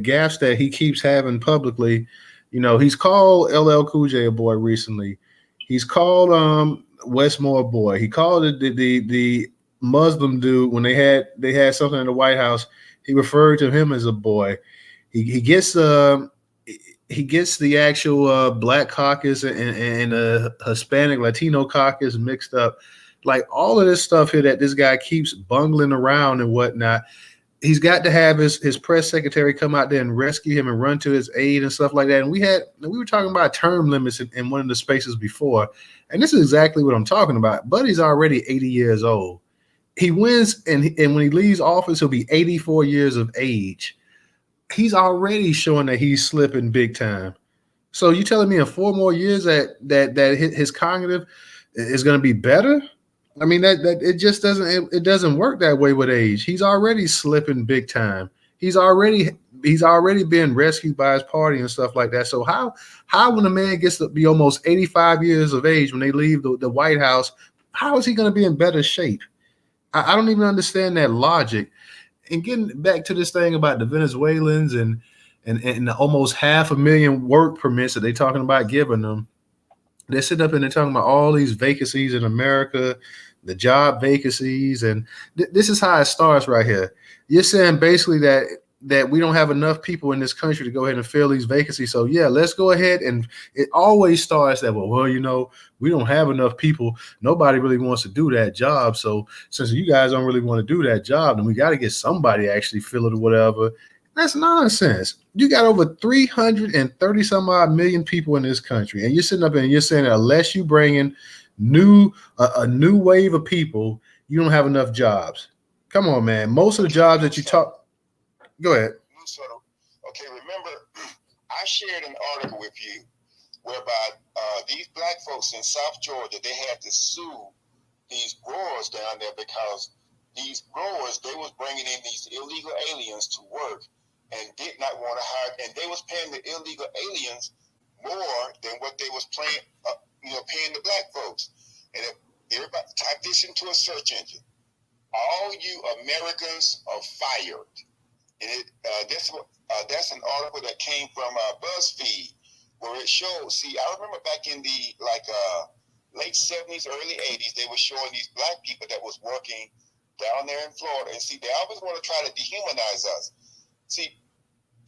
gaffes that he keeps having publicly, he's called LL Cool J a boy recently. He's called Westmore a boy. He called it the Muslim dude when they had something in the White House. He referred to him as a boy. He gets the actual Black caucus and the Hispanic Latino caucus mixed up. Like all of this stuff here that this guy keeps bungling around and whatnot. He's got to have his press secretary come out there and rescue him and run to his aid and stuff like that. And we were talking about term limits in one of the spaces before. And this is exactly what I'm talking about. Buddy's already 80 years old. He wins, and when he leaves office, he'll be 84 years of age. He's already showing that he's slipping big time. So you telling me in 4 more years that his cognitive is going to be better? I mean, that it just doesn't work that way with age. He's already slipping big time. He's already been rescued by his party and stuff like that. So how when a man gets to be almost 85 years of age when they leave the White House, how is he going to be in better shape? I don't even understand that logic. And getting back to this thing about the Venezuelans and the almost 500,000 work permits that they're talking about giving them, They're sitting up and they're talking about all these vacancies in America, the job vacancies, and this is how it starts right here. You're saying basically that we don't have enough people in this country to go ahead and fill these vacancies. So yeah, let's go ahead, and it always starts that well, we don't have enough people. Nobody really wants to do that job. So since you guys don't really want to do that job, then we got to get somebody to actually fill it or whatever. That's nonsense. You got over 330 some odd million people in this country, and you're sitting up and you're saying that unless you bring in a new wave of people, you don't have enough jobs. Come on, man. Most of the jobs that you talk. Go ahead. Newstoter. Okay, remember, I shared an article with you whereby these black folks in South Georgia, they had to sue these growers down there because these growers, they was bringing in these illegal aliens to work and did not want to hire, and they was paying the illegal aliens more than what they was paying the black folks. And if everybody type this into a search engine, all you Americans are fired. And that's an article that came from BuzzFeed, where it showed. See, I remember back in the late 70s, early 80s, they were showing these black people that was working down there in Florida. And see, they always want to try to dehumanize us. See,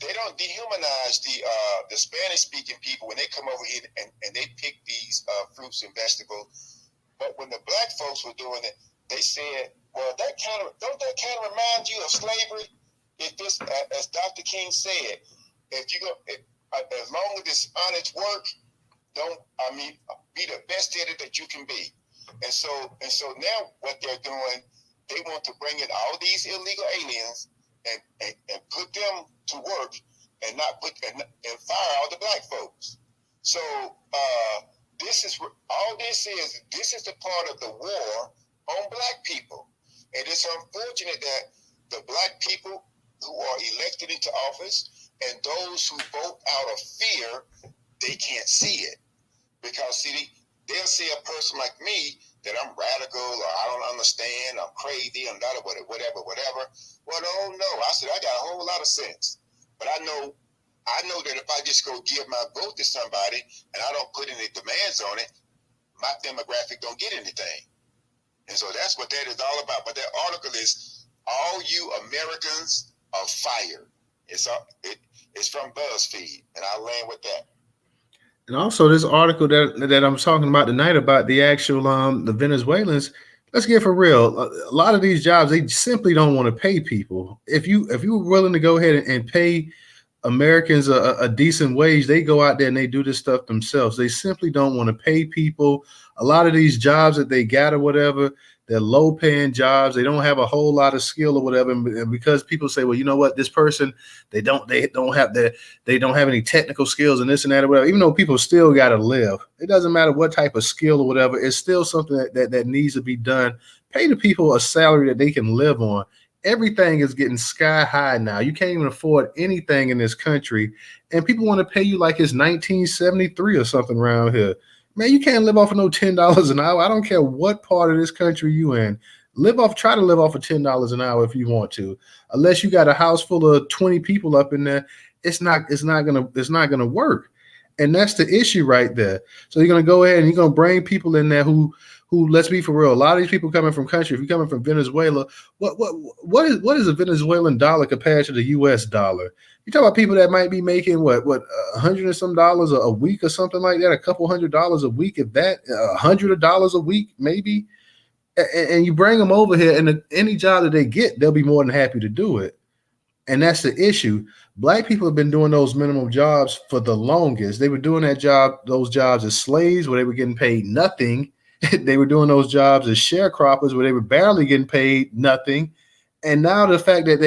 they don't dehumanize the Spanish-speaking people when they come over here and they pick these fruits and vegetables. But when the black folks were doing it, they said, well, don't that kind of remind you of slavery? If this, as Dr. King said, as long as it's honest work, be the best at it that you can be. And so now what they're doing, they want to bring in all these illegal aliens and put them to work and not and fire all the black folks. So this is the part of the war on black people. And it's unfortunate that the black people who are elected into office and those who vote out of fear, they can't see it. Because, see, they'll see a person like me that I'm radical or I don't understand, I'm crazy, I'm not whatever. Well, no. I said, I got a whole lot of sense. But I know that if I just go give my vote to somebody and I don't put any demands on it, my demographic don't get anything. And so that's what that is all about. But that article is, all you Americans are fired. It's from BuzzFeed, and I'll land with that. And also this article that I'm talking about tonight about the actual the Venezuelans. Let's get for real. A lot of these jobs, they simply don't want to pay people. If you were willing to go ahead and pay Americans a decent wage, they go out there and they do this stuff themselves. They simply don't want to pay people. A lot of these jobs that they got or whatever, they're low paying jobs. They don't have a whole lot of skill or whatever. And because people say, well, you know what, this person, they don't have any technical skills and this and that or whatever, even though people still got to live. It doesn't matter what type of skill or whatever. It's still something that needs to be done. Pay the people a salary that they can live on. Everything is getting sky high now. You can't even afford anything in this country. And people want to pay you like it's 1973 or something around here. Man, you can't live off of no $10 an hour. I don't care what part of this country you in. Try to live off of $10 an hour if you want to. Unless you got a house full of 20 people up in there, it's not gonna work. And that's the issue right there. So you're gonna go ahead and you're gonna bring people in there who let's be for real. A lot of these people coming from country. If you're coming from Venezuela, what is a Venezuelan dollar compared to the US dollar? You talk about people that might be making what $100 and some dollars a week or something like that, a couple $100 a week, if that, $100 a week maybe, and you bring them over here, and any job that they get, they'll be more than happy to do it. And that's the issue. Black people have been doing those minimum jobs for the longest. They were doing those jobs as slaves where they were getting paid nothing. They were doing those jobs as sharecroppers where they were barely getting paid nothing. And now the fact that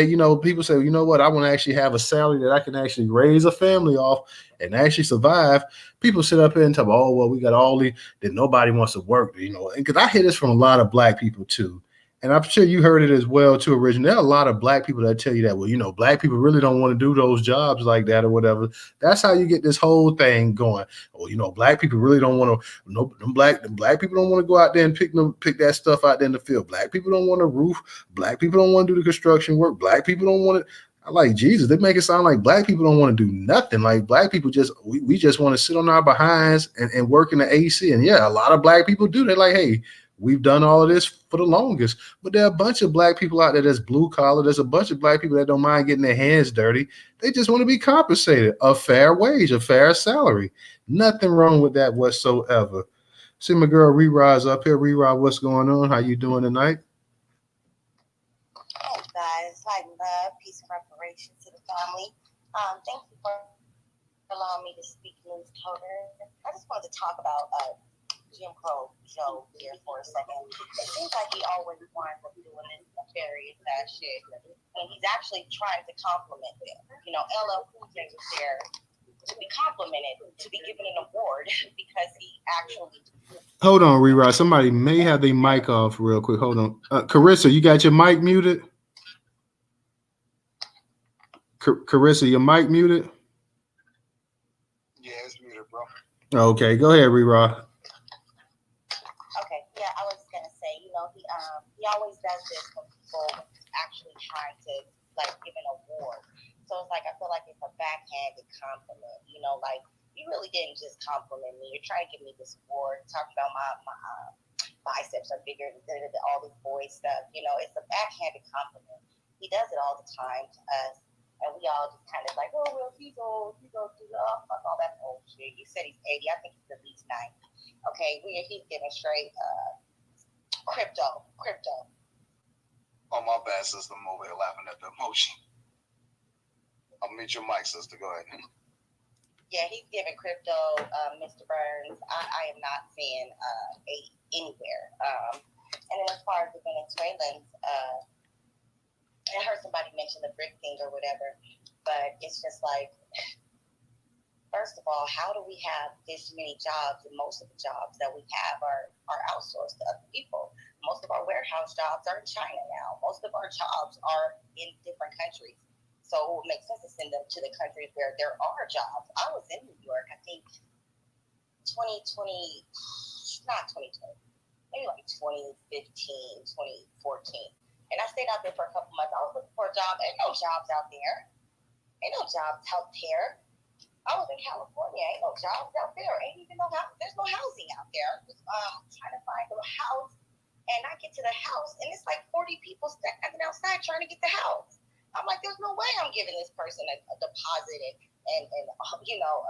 people say, you know what, I want to actually have a salary that I can actually raise a family off and actually survive. People sit up here and talk, oh, well, we got all that nobody wants to work, because I hear this from a lot of black people too. And I'm sure you heard it as well too, originally. There are a lot of black people that tell you that, well, black people really don't want to do those jobs like that or whatever. That's how you get this whole thing going. Oh, black people really don't want to. Black people don't want to go out there and pick that stuff out there in the field. Black people don't want to roof. Black people don't want to do the construction work. Black people don't want it. like, Jesus, they make it sound like black people don't want to do nothing. Like black people just we just want to sit on our behinds and work in the AC. And yeah, a lot of black people do. They're like, hey, we've done all of this for the longest. But there are a bunch of black people out there that's blue collar. There's a bunch of black people that don't mind getting their hands dirty. They just want to be compensated a fair wage, a fair salary. Nothing wrong with that whatsoever. See my girl Re-Rod's up here. Re-Rod, what's going on? How you doing tonight? Hey guys, light and love, peace and reparation to the family. Thank you for allowing me to speak, Newstoter. I just wanted to talk about Jim Crow Joe here for a second. It seems like he always winds up doing this nefarious ass shit, and he's actually trying to compliment them. You know, LL Cool J was there to be complimented, to be given an award because he actually. Hold on, Re-Rod. Somebody may have their mic off real quick. Hold on. Carissa, you got your mic muted? Carissa, your mic muted? Yeah, it's muted, bro. Okay, go ahead, Re-Rod. Okay, yeah, I was gonna say, you know, he always does this when people actually trying to like give an award. So it's like I feel like it's a backhanded compliment, you know, like you really didn't just compliment me. You're trying to give me this award, talking about my biceps are bigger than all this boy stuff. You know, it's a backhanded compliment. He does it all the time to us. And we all just kind of like, oh, well, he's old, fuck all that old shit. You said he's 80, I think he's at least 90. Okay, he's giving straight crypto. Oh, my bad, sister. I'm over here laughing at the emotion. I'll mute your mic, sister. Go ahead. Yeah, he's giving crypto, Mr. Burns. I am not seeing aid anywhere. And then as far as the Venezuelans, I heard somebody mention the brick thing or whatever, but it's just like, first of all, how do we have this many jobs? And most of the jobs that we have are outsourced to other people. Most of our warehouse jobs are in China now. Most of our jobs are in different countries. So it would make sense to send them to the countries where there are jobs. I was in New York, I think 2020, not 2020, maybe like 2015, 2014. And I stayed out there for a couple months. I was looking for a job. Ain't no jobs out there. Ain't no jobs out there. I was in California. Ain't no jobs out there. Ain't even no house. There's no housing out there. Just trying to find a house. And I get to the house, and it's like 40 people standing outside trying to get the house. I'm like, there's no way I'm giving this person a deposit and you know,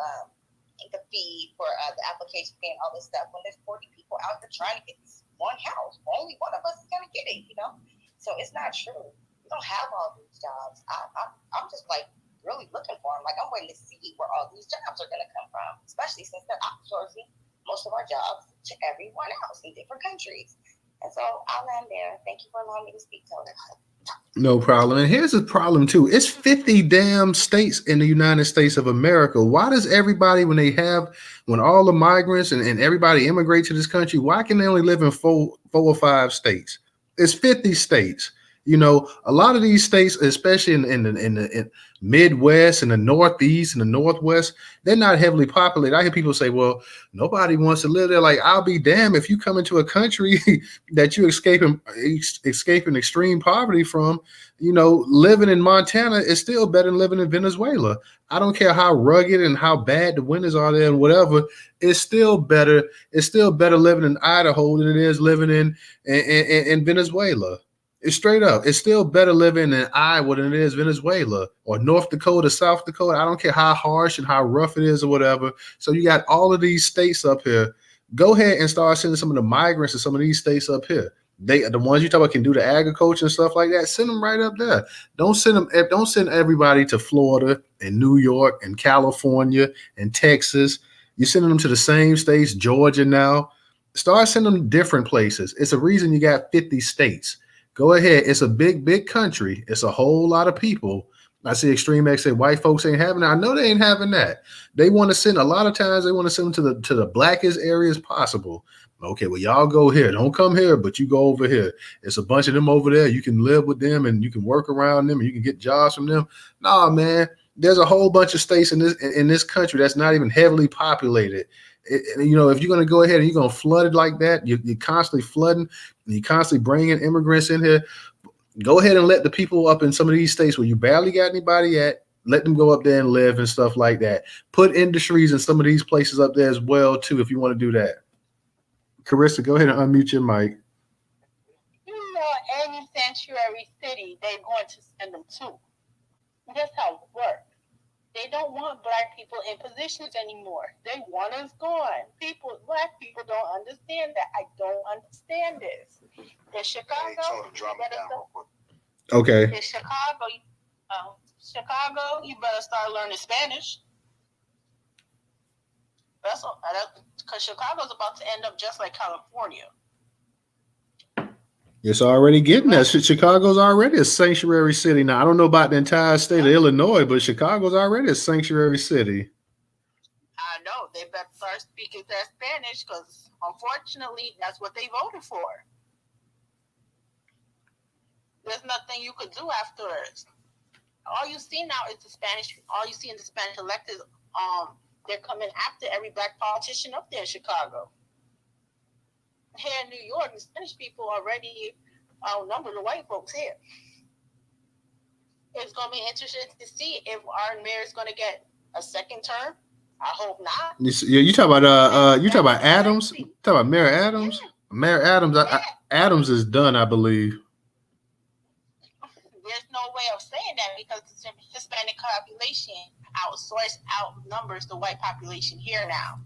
the fee for the application fee and all this stuff when there's 40 people out there trying to get this one house. Only one of us is going to get it, you know? So it's not true. We don't have all these jobs. I'm just like really looking for them. Like I'm waiting to see where all these jobs are going to come from, especially since they're outsourcing most of our jobs to everyone else in different countries. And so I'll end there. Thank you for allowing me to speak, Tony. No problem. And here's the problem too. It's 50 damn states in the United States of America. Why does everybody, when all the migrants and everybody immigrate to this country, why can they only live in four or five states? It's 50 states. You know, a lot of these states, especially in the Midwest and the Northeast and the Northwest, they're not heavily populated. I hear people say, well, nobody wants to live there. Like, I'll be damned if you come into a country that you're escaping extreme poverty from. You know, living in Montana is still better than living in Venezuela. I don't care how rugged and how bad the winters are there and whatever. It's still better. It's still better living in Idaho than it is living in Venezuela. It's straight up. It's still better living in Iowa than it is Venezuela or North Dakota, South Dakota. I don't care how harsh and how rough it is or whatever. So you got all of these states up here. Go ahead and start sending some of the migrants to some of these states up here. The ones you talk about can do the agriculture and stuff like that. Send them right up there. Don't send everybody to Florida and New York and California and Texas. You're sending them to the same states, Georgia now. Start sending them different places. It's a reason you got 50 states. Go ahead. It's a big country. It's a whole lot of people. I see Extreme X say white folks ain't having that. I know they ain't having that. They want to send, a lot of times they want to send them to the blackest areas possible. Okay, well, y'all go here. Don't come here, but you go over here. It's a bunch of them over there. You can live with them and you can work around them and you can get jobs from them. Nah, man. There's a whole bunch of states in this country that's not even heavily populated. You know, if you're going to go ahead and you're going to flood it like that, you're constantly flooding and you're constantly bringing immigrants in here. Go ahead and let the people up in some of these states where you barely got anybody at, let them go up there and live and stuff like that. Put industries in some of these places up there as well too, if you want to do that. Carissa, go ahead and unmute your mic. You know, any sanctuary city, they're going to send them to. That's how it works. They don't want black people in positions anymore. They want us gone. Black people don't understand that. I don't understand this. In Chicago, Hey, Toto, drop me down real quick. Okay. in Chicago, you better start learning Spanish. That's because Chicago's about to end up just like California. It's already getting that. Chicago's already a sanctuary city. Now, I don't know about the entire state of Illinois, but Chicago's already a sanctuary city. I know. They better start speaking that Spanish because, unfortunately, that's what they voted for. There's nothing you could do afterwards. All you see now is the Spanish. All you see in the Spanish electors, they're coming after every black politician up there in Chicago. Here in New York, the Spanish people already outnumber the white folks here. It's going to be interesting to see if our mayor is going to get a second term. I hope not. You talk about Adams. You talk about Mayor Adams. Yeah. Mayor Adams. Yeah. Adams is done, I believe. There's no way of saying that because the Hispanic population outnumbers the white population here now.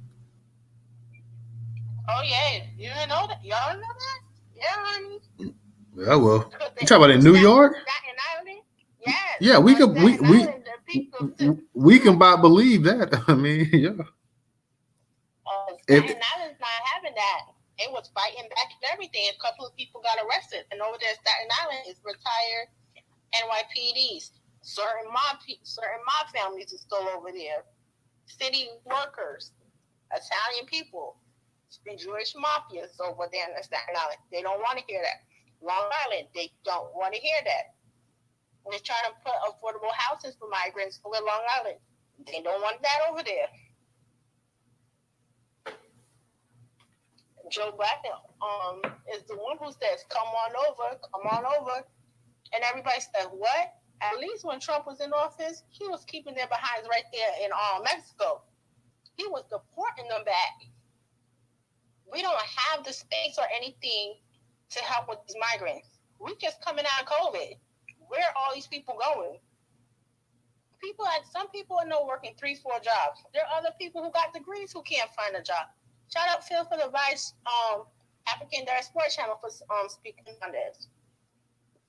Oh yeah, you didn't know that? Y'all didn't know that? Yeah, Yeah, well, you talking about in New York? Staten Island? Yes. Yeah, we can about believe that. I mean, yeah. Staten Island's not having that. It was fighting back and everything. A couple of people got arrested, and over there, Staten Island is retired NYPDs. Certain mob families are still over there. City workers, Italian people. The Jewish mafia is over there in Staten Island. They don't want to hear that. Long Island, they don't want to hear that. They're trying to put affordable houses for migrants over Long Island. They don't want that over there. Joe Biden is the one who says, come on over. And everybody said, what? At least when Trump was in office, he was keeping their behinds right there in Mexico. He was deporting them back. We don't have the space or anything to help with these migrants. We're just coming out of COVID. Where are all these people going? Some people are no working 3-4 jobs. There are other people who got degrees who can't find a job. Shout out Phil for the Vice African Diaspora Channel for speaking on this.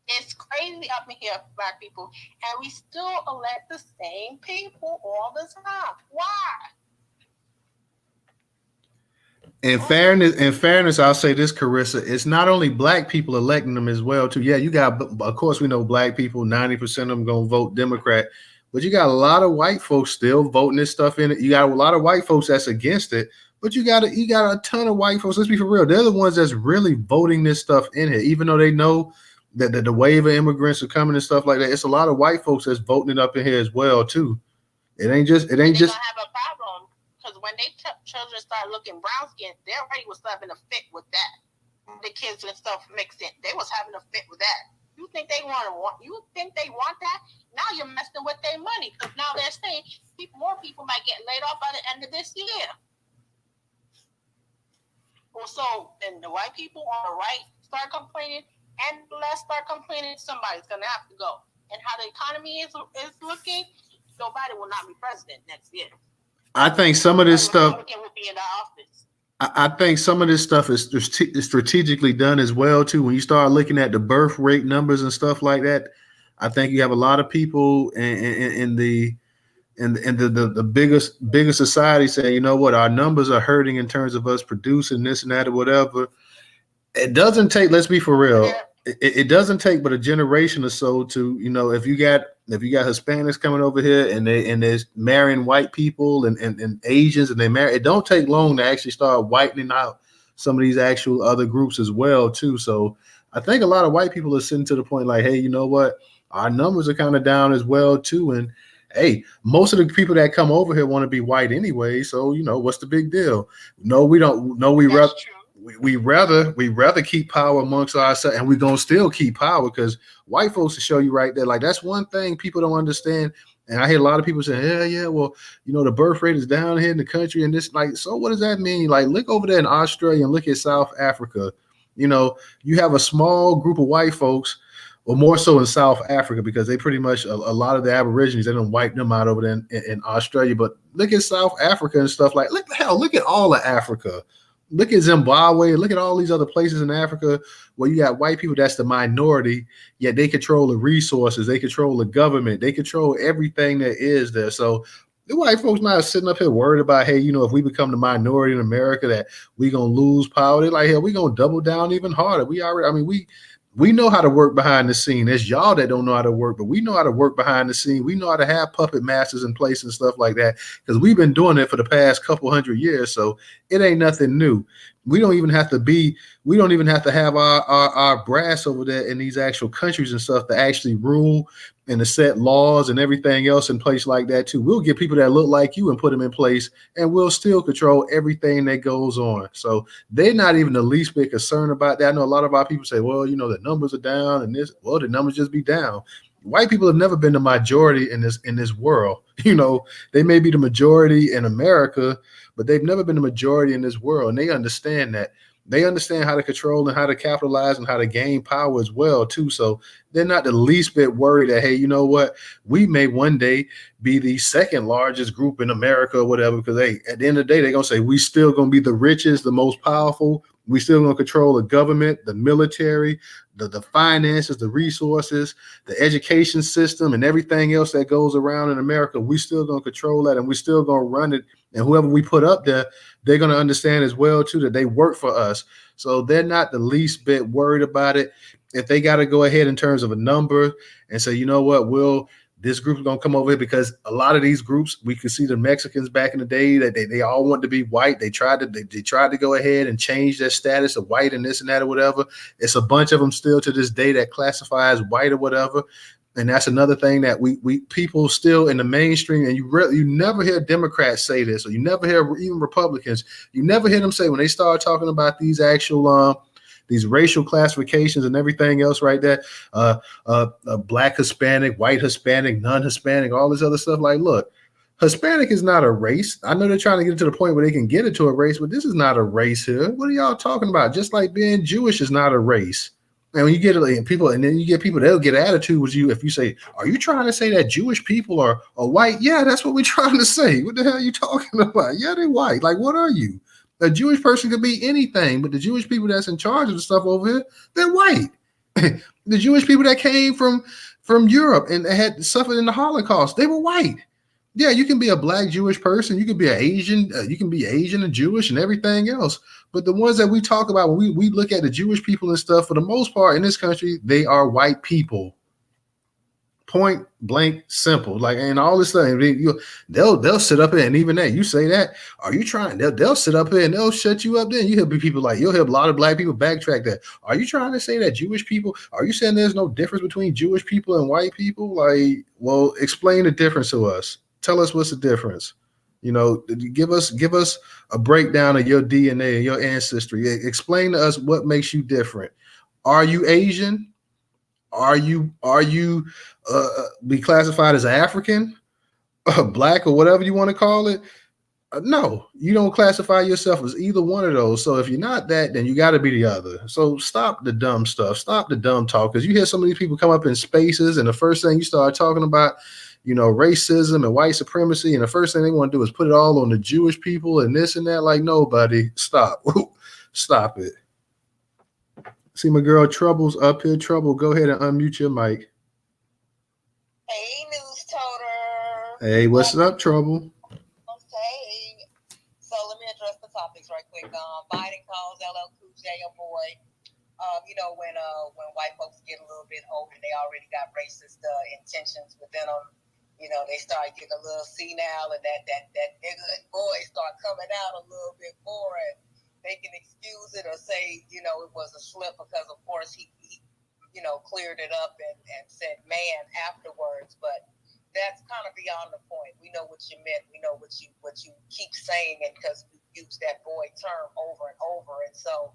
It's crazy up in here, black people, and we still elect the same people all the time. Why? In fairness, I'll say this, Carissa. It's not only black people electing them as well, too. Yeah, you got, of course, we know black people. 90% of them gonna vote Democrat, but you got a lot of white folks still voting this stuff in it. You got a lot of white folks that's against it, but you got a ton of white folks. Let's be for real. They're the ones that's really voting this stuff in here, even though they know that the wave of immigrants are coming and stuff like that. It's a lot of white folks that's voting it up in here as well, too. It ain't just. They're gonna have a problem. Because when children start looking brown skinned, they already was having a fit with that. The kids and stuff mixed in. They was having a fit with that. You think they want that? Now you're messing with their money. Because now they're saying more people might get laid off by the end of this year. Well, so then the white people on the right start complaining, and the left start complaining, somebody's going to have to go. And how the economy is looking, Joe Biden will not be president next year. I think some of this stuff. I think some of this stuff is strategically done as well too. When you start looking at the birth rate numbers and stuff like that, I think you have a lot of people in the bigger society saying, you know what, our numbers are hurting in terms of us producing this and that or whatever. It doesn't take. Let's be for real. It doesn't take but a generation or so to, you know, if you got Hispanics coming over here and they're marrying white people and Asians and they marry, it don't take long to actually start whitening out some of these actual other groups as well too. So I think a lot of white people are sitting to the point like, hey, you know what, our numbers are kind of down as well too. And hey, most of the people that come over here want to be white anyway. So, you know, what's the big deal? No, we don't. No, we rather keep power amongst ourselves, and we're gonna still keep power because white folks will show you right there. Like that's one thing people don't understand. And I hear a lot of people say, yeah, well, the birth rate is down here in the country, and this, like, so what does that mean? Like, look over there in Australia and look at South Africa. You have a small group of white folks, or more so in South Africa, because they pretty much a lot of the Aborigines, they don't wipe them out over there in Australia. But look at South Africa and stuff like, look at all of Africa. Look at Zimbabwe. Look at all these other places in Africa where you got white people that's the minority, yet they control the resources, they control the government, they control everything that is there. So the white folks not sitting up here worried about, hey, if we become the minority in America, that we gonna lose power. They're like, hell, we gonna double down even harder. We know how to work behind the scene. It's y'all that don't know how to work, but we know how to work behind the scene. We know how to have puppet masters in place and stuff like that, because we've been doing it for the past couple hundred years. So it ain't nothing new. We don't even have to have our brass over there in these actual countries and stuff to actually rule and to set laws and everything else in place like that too. We'll get people that look like you and put them in place, and we'll still control everything that goes on. So they're not even the least bit concerned about that. I know a lot of our people say, well, the numbers are down and this, well, the numbers just be down. White people have never been the majority in this world. They may be the majority in America, but they've never been the majority in this world. And they understand that. They understand how to control and how to capitalize and how to gain power as well, too. So they're not the least bit worried that, hey, you know what? We may one day be the second largest group in America or whatever, because, hey, at the end of the day, they're going to say we still going to be the richest, the most powerful. We still going to control the government, the military, the finances, the resources, the education system, and everything else that goes around in America. We still going to control that, and we still going to run it. And whoever we put up there, they're going to understand as well, too, that they work for us. So they're not the least bit worried about it. If they got to go ahead in terms of a number and say, you know what, this group is going to come over here, because a lot of these groups, we could see the Mexicans back in the day that they all want to be white. They tried to go ahead and change their status of white and this and that or whatever. It's a bunch of them still to this day that classify as white or whatever. And that's another thing that we people still in the mainstream, and you never hear Democrats say this, or you never hear even Republicans, you never hear them say, when they start talking about these actual these racial classifications and everything else right there, black Hispanic, white Hispanic, non-Hispanic, all this other stuff. Like, look, Hispanic is not a race. I know they're trying to get to the point where they can get it to a race, but this is not a race here. What are y'all talking about? Just like being Jewish is not a race. And when you get people, and then you get people, they'll get attitude with you if you say, are you trying to say that Jewish people are white? Yeah, that's what we're trying to say. What the hell are you talking about? Yeah, they're white. Like, what are you? A Jewish person could be anything, but the Jewish people that's in charge of the stuff over here, they're white. The Jewish people that came from Europe and had suffered in the Holocaust, they were white. Yeah, you can be a black Jewish person, you can be an Asian, you can be Asian and Jewish and everything else. But the ones that we talk about, when we look at the Jewish people and stuff, for the most part in this country, they are white people. Point blank simple. Like, and all this stuff, they'll sit up here, and even that, you say that, are you trying? They'll sit up here and they'll shut you up. Then you hear people like, you'll hear a lot of black people backtrack that. Are you trying to say that Jewish people? Are you saying there's no difference between Jewish people and white people? Like, well, explain the difference to us. Tell us what's the difference. Give us a breakdown of your DNA and your ancestry. Explain to us what makes you different. Are you Asian? Are you be classified as African, black, or whatever you want to call it? No, you don't classify yourself as either one of those. So if you're not that, then you got to be the other. So stop the dumb stuff. Stop the dumb talk, because you hear some of these people come up in spaces, and the first thing you start talking about, racism and white supremacy, and the first thing they want to do is put it all on the Jewish people and this and that. Like, nobody, stop. Stop it. See my girl Trouble's up here. Trouble, go ahead and unmute your mic. Hey, Newstoter. Hey, what's up, Trouble? Okay. So let me address the topics right quick. Biden calls LL Cool J a boy. When white folks get a little bit older, they already got racist intentions within them. They start getting a little senile, and that nigga boy start coming out a little bit more, and they can excuse it or say, it was a slip, because of course he cleared it up and said man afterwards. But that's kind of beyond the point. We know what you meant. We know what you keep saying, and because use that boy term over and over. And so,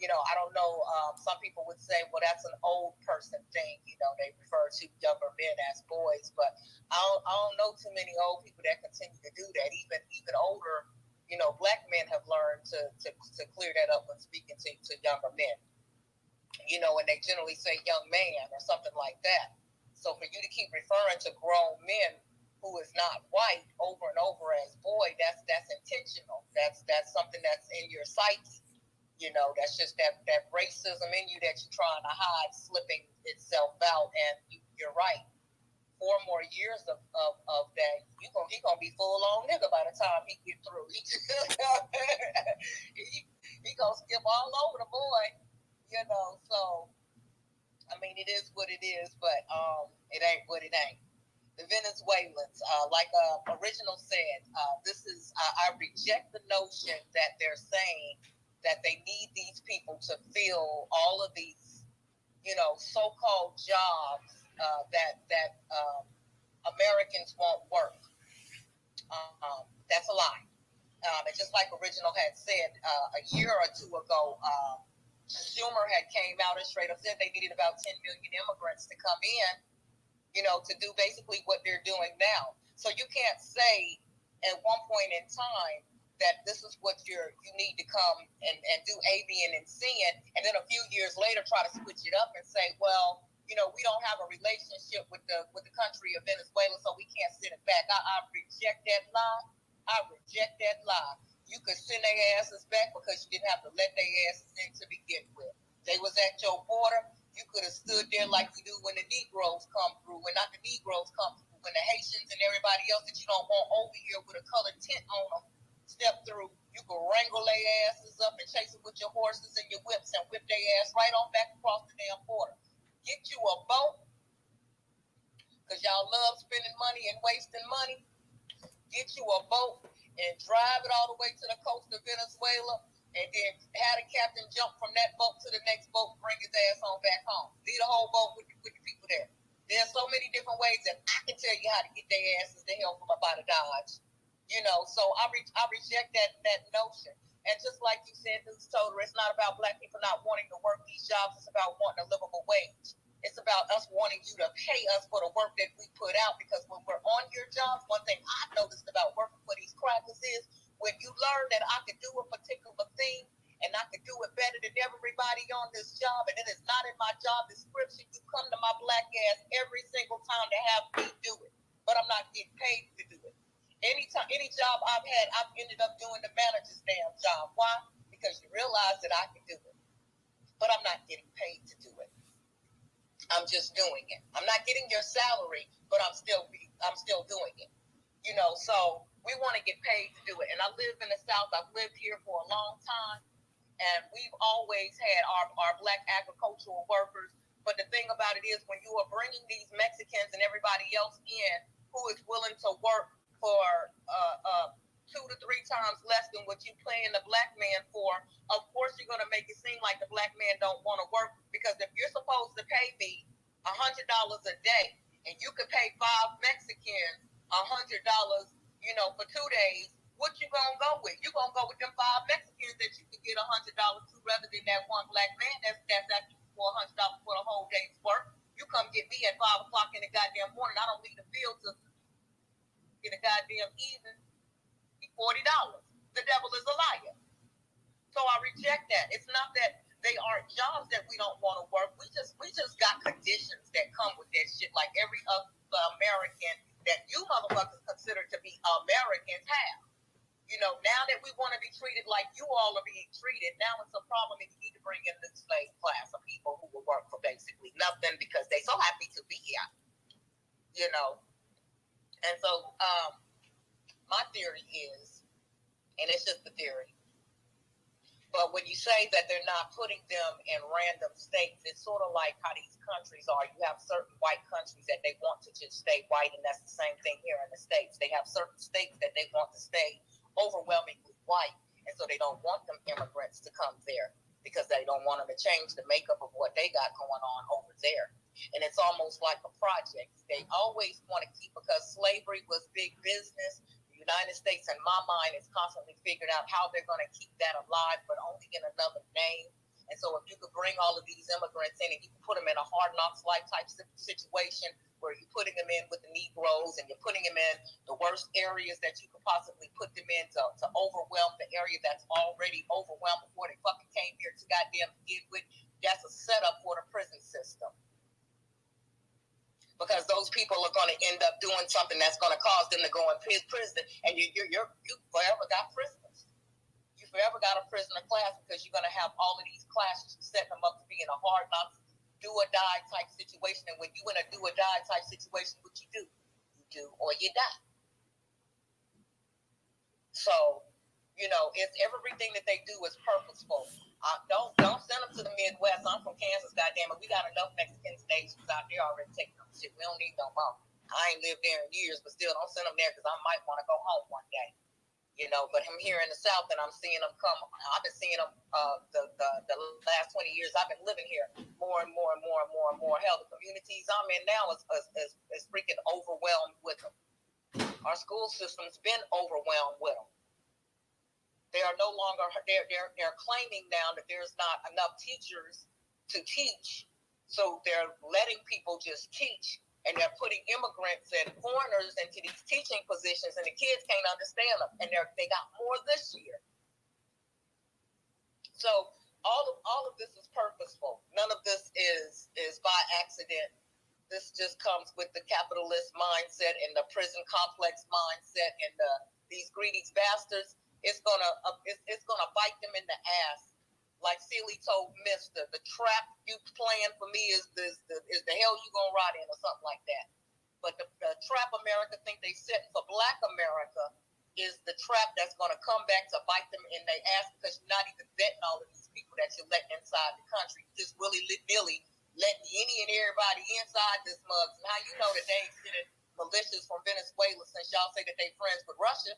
I don't know. Some people would say, well, that's an old person thing. They refer to younger men as boys, but I don't know too many old people that continue to do that. Even older, Black men have learned to clear that up when speaking to younger men. And they generally say young man or something like that. So for you to keep referring to grown men who is not white over and over as boy, that's intentional. That's something that's in your psyche. That's just that racism in you that you're trying to hide slipping itself out. And you're right. 4 more years of that, he gonna be full on nigga by the time he get through. He gonna skip all over the boy, So I mean, it is what it is, but it ain't what it ain't. The Venezuelans, like Original said, this is I reject the notion that they're saying that they need these people to fill all of these, so-called jobs that Americans won't work. That's a lie. And just like Original had said a year or two ago, Schumer had came out and straight up said they needed about 10 million immigrants to come in, to do basically what they're doing now. So you can't say at one point in time that this is what you need to come and do A, B, and C, and then a few years later try to switch it up and say, well, we don't have a relationship with the country of Venezuela, so we can't send it back. I reject that lie. You could send their asses back because you didn't have to let their asses in to begin with. They was at your border. You could have stood there like you do when the Negroes come through, when not the Negroes come through, when the Haitians and everybody else that you don't want over here with a colored tint on them step through. You could wrangle their asses up and chase them with your horses and your whips and whip their ass right on back across the damn border. Get you a boat, because y'all love spending money and wasting money. Get you a boat and drive it all the way to the coast of Venezuela, and then have the captain jump from that boat to the next boat and bring his ass on back home. Leave the whole boat with the people there. There's so many different ways that I can tell you how to get their asses the hell from up out of Dodge. So I reject that notion. And just like you said, Newstoter, it's not about Black people not wanting to work these jobs. It's about wanting a livable wage. It's about us wanting you to pay us for the work that we put out, because when we're on your jobs, one thing I've noticed about working for these crackers is when you learn that I can do a particular thing and I can do it better than everybody on this job, and it is not in my job description, you come to my Black ass every single time to have me do it. But I'm not getting paid to do it. Any job I've had, I've ended up doing the manager's damn job. Why? Because you realize that I can do it. But I'm not getting paid to do it. I'm just doing it. I'm not getting your salary, but I'm still doing it. So we want to get paid to do it. And I live in the South. I've lived here for a long time. And we've always had our Black agricultural workers. But the thing about it is, when you are bringing these Mexicans and everybody else in who is willing to work for 2 to 3 times less than what you paying the Black man for, of course you're going to make it seem like the Black man don't want to work. Because if you're supposed to pay me $100 a day, and you can pay 5 Mexicans $100, for 2 days, what you gonna go with? You gonna go with them 5 Mexicans that you can get $100 to, rather than that one Black man that's asking for $100 for the whole day's work. You come get me at 5 o'clock in the goddamn morning. I don't leave the field till in the goddamn evening. $40. The devil is a liar. So I reject that. It's not that they aren't jobs that we don't want to work. We just got conditions that come with that shit, like every other American that you motherfuckers consider to be Americans have. Now that we want to be treated like you all are being treated, now it's a problem, and you need to bring in the slave class of people who will work for basically nothing because they're so happy to be here. And so my theory is, and it's just a theory, but when you say that they're not putting them in random states, it's sort of like how these countries are. You have certain white countries that they want to just stay white, and that's the same thing here in the States. They have certain states that they want to stay overwhelmingly white, and so they don't want them immigrants to come there because they don't want them to change the makeup of what they got going on over there. And it's almost like a project. They always want to keep, because slavery was big business. The United States, in my mind, is constantly figuring out how they're going to keep that alive, but only in another name. And so if you could bring all of these immigrants in and you can put them in a hard knocks life type situation where you're putting them in with the Negroes and you're putting them in the worst areas that you could possibly put them in to overwhelm the area that's already overwhelmed before they fucking came here to goddamn begin with, that's a setup for the prison system. Because those people are going to end up doing something that's going to cause them to go in prison, and you forever got prisoners. You forever got a prisoner class because you're going to have all of these classes setting them up to be in a hard knocks, do or die type situation. And when you in a do or die type situation, what you do or you die. So, it's everything that they do is purposeful. Don't send them to the Midwest. I'm from Kansas, goddammit. We got enough Mexican stations out there already taking them shit. We don't need no more. I ain't lived there in years, but still, don't send them there because I might want to go home one day. But I'm here in the South and I'm seeing them come. I've been seeing them the last 20 years. I've been living here more and more and more and more and more. Hell, the communities I'm in now is freaking overwhelmed with them. Our school system's been overwhelmed with them. They are no longer. They're claiming now that there's not enough teachers to teach, so they're letting people just teach. And they're putting immigrants and foreigners into these teaching positions, and the kids can't understand them. And they got more this year. So all of this is purposeful. None of this is by accident. This just comes with the capitalist mindset and the prison complex mindset, and these greedy bastards. It's gonna bite them in the ass. Like Celie told Mister, the trap you playing for me is the hell you gonna rot in or something like that. But the trap America think they set for Black America is the trap that's gonna come back to bite them in their ass because you're not even vetting all of these people that you're letting inside the country. You just willy-nilly letting any and everybody inside this mug. And how you know that they ain't sending militias from Venezuela since y'all say that they friends with Russia?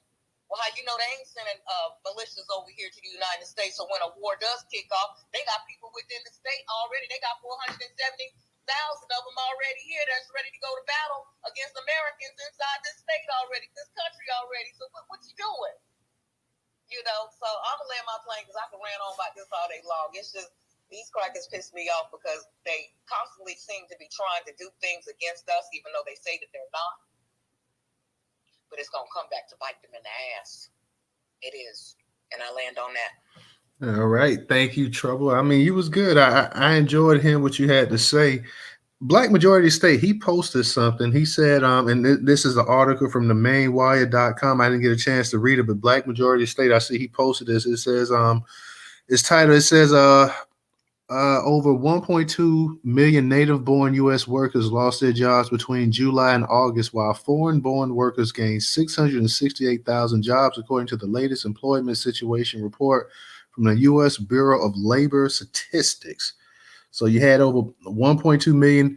Well, how you know they ain't sending militias over here to the United States? So when a war does kick off, they got people within the state already. They got 470,000 of them already here that's ready to go to battle against Americans inside this state already, this country already. So what you doing? So I'm going to land my plane because I can rant on about this all day long. It's just these crackers piss me off because they constantly seem to be trying to do things against us, even though they say that they're not. But it's going to come back to bite them in the ass. It is. And I land on that. All right. Thank you, Trouble. I mean, you was good. I enjoyed hearing what you had to say. Black Majority State, he posted something. He said, and this is an article from the mainwire.com. I didn't get a chance to read it, but Black Majority State, I see he posted this. It says, it's titled, it says, over 1.2 million native-born U.S. workers lost their jobs between July and August, while foreign-born workers gained 668,000 jobs, according to the latest employment situation report from the U.S. Bureau of Labor Statistics. So you had over 1.2 million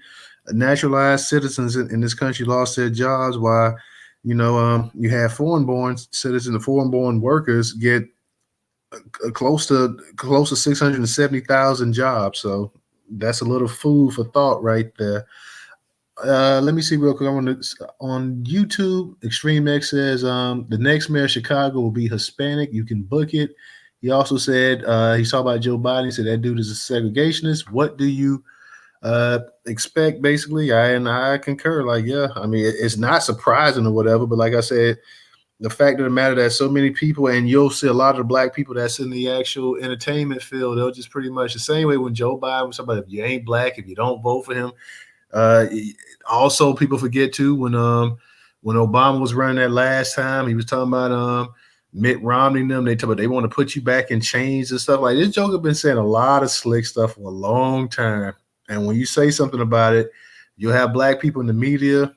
naturalized citizens in this country lost their jobs, while you have foreign-born citizens and foreign-born workers get close to 670,000 jobs. So that's a little food for thought right there. Let me see real quick. On YouTube, Extreme X says the next mayor of Chicago will be Hispanic. You can book it. He also said he talked about Joe Biden. He said that dude is a segregationist. What do you expect? Basically, I concur. Like, yeah, I mean, it's not surprising or whatever, but like I said, the fact of the matter that so many people, and you'll see a lot of the Black people that's in the actual entertainment field, they'll just pretty much the same way when Joe Biden was somebody, if you ain't Black, if you don't vote for him. Also, people forget too when Obama was running that last time, he was talking about Mitt Romney and them. They talk about they want to put you back in chains and stuff like this. Joker been saying a lot of slick stuff for a long time, and when you say something about it, you'll have Black people in the media.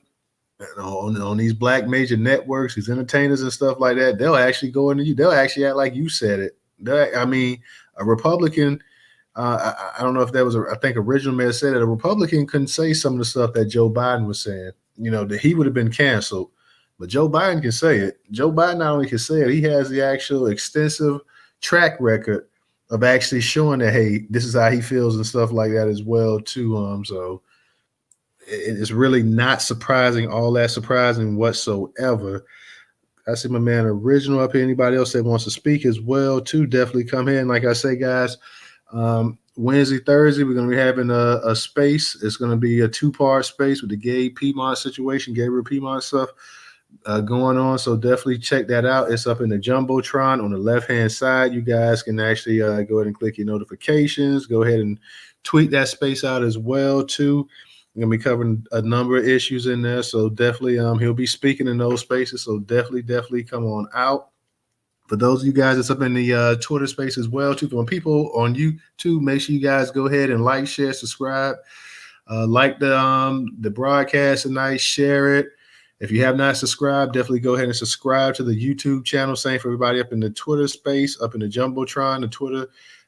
On these Black major networks, these entertainers and stuff like that, they'll actually go into you. They'll actually act like you said it. I mean, a Republican, I don't know if that was, I think original mayor said it, a Republican couldn't say some of the stuff that Joe Biden was saying, that he would have been canceled. But Joe Biden can say it. Joe Biden not only can say it, he has the actual extensive track record of actually showing that, hey, this is how he feels and stuff like that as well, too. So it is really not surprising, all that surprising whatsoever. I see my man Original up here. Anybody else that wants to speak as well, too, definitely come in. Like I say, guys, Wednesday, Thursday, we're going to be having a space. It's going to be a 2-part space with the Gabe Piedmont situation, Gabriel Piedmont stuff going on. So definitely check that out. It's up in the Jumbotron on the left-hand side. You guys can actually go ahead and click your notifications. Go ahead and tweet that space out as well, too. We're going to be covering a number of issues in there. So definitely he'll be speaking in those spaces. So definitely come on out. For those of you guys that's up in the Twitter space as well, too, for people on YouTube, make sure you guys go ahead and like, share, subscribe, like the broadcast tonight, share it. If you have not subscribed, definitely go ahead and subscribe to the YouTube channel. Same for everybody up in the Twitter space, up in the Jumbotron.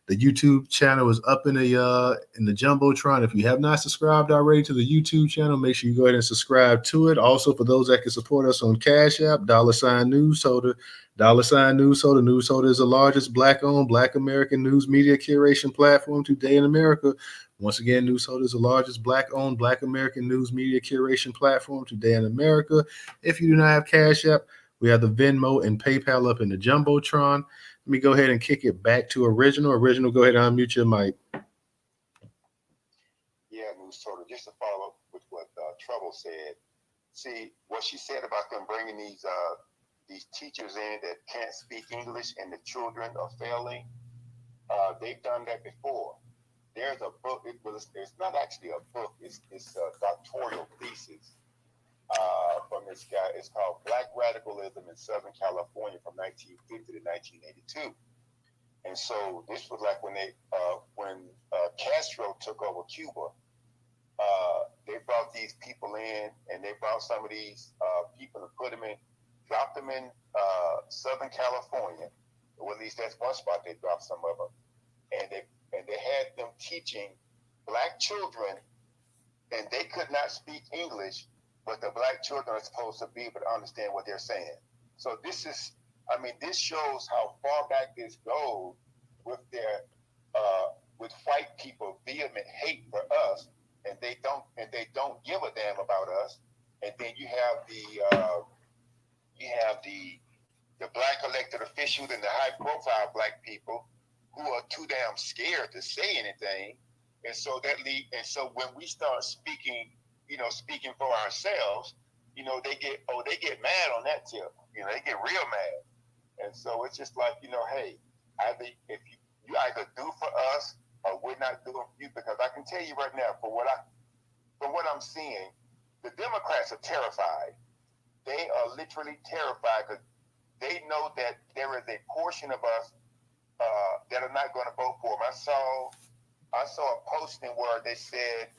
The YouTube channel is up in the Jumbotron. If you have not subscribed already to the YouTube channel, make sure you go ahead and subscribe to it. Also, for those that can support us on Cash App, $Newstoter, $Newstoter. Newstoter is the largest Black-owned, Black American news media curation platform today in America. Once again, Newstoter is the largest Black-owned, Black American news media curation platform today in America. If you do not have Cash App, we have the Venmo and PayPal up in the Jumbotron. Let me go ahead and kick it back to Original. Original, go ahead and unmute your mic. Yeah, Newstoter, just to follow up with what Trouble said. See, what she said about them bringing these teachers in that can't speak English and the children are failing, they've done that before. There's a book, it's not actually a book, it's a doctoral thesis from this guy. It's called Black Radicalism in Southern California from 1950 to 1982. And so this was like when Castro took over Cuba. They brought these people in, and they brought some of these people and dropped them in Southern California. Or at least that's one spot they dropped some of them. And they had them teaching Black children, and they could not speak English, but the Black children are supposed to be able to understand what they're saying. So this shows how far back this goes with their with white people vehement hate for us, and they don't give a damn about us. And then you have the Black elected officials and the high profile Black people who are too damn scared to say anything. And so when we start speaking for ourselves, they get mad on that tip. They get real mad. And so it's just like, hey, if you either do for us or we're not doing for you, because I can tell you right now, from what I'm seeing, the Democrats are terrified. They are literally terrified because they know that there is a portion of us that are not going to vote for them. I saw a posting where they said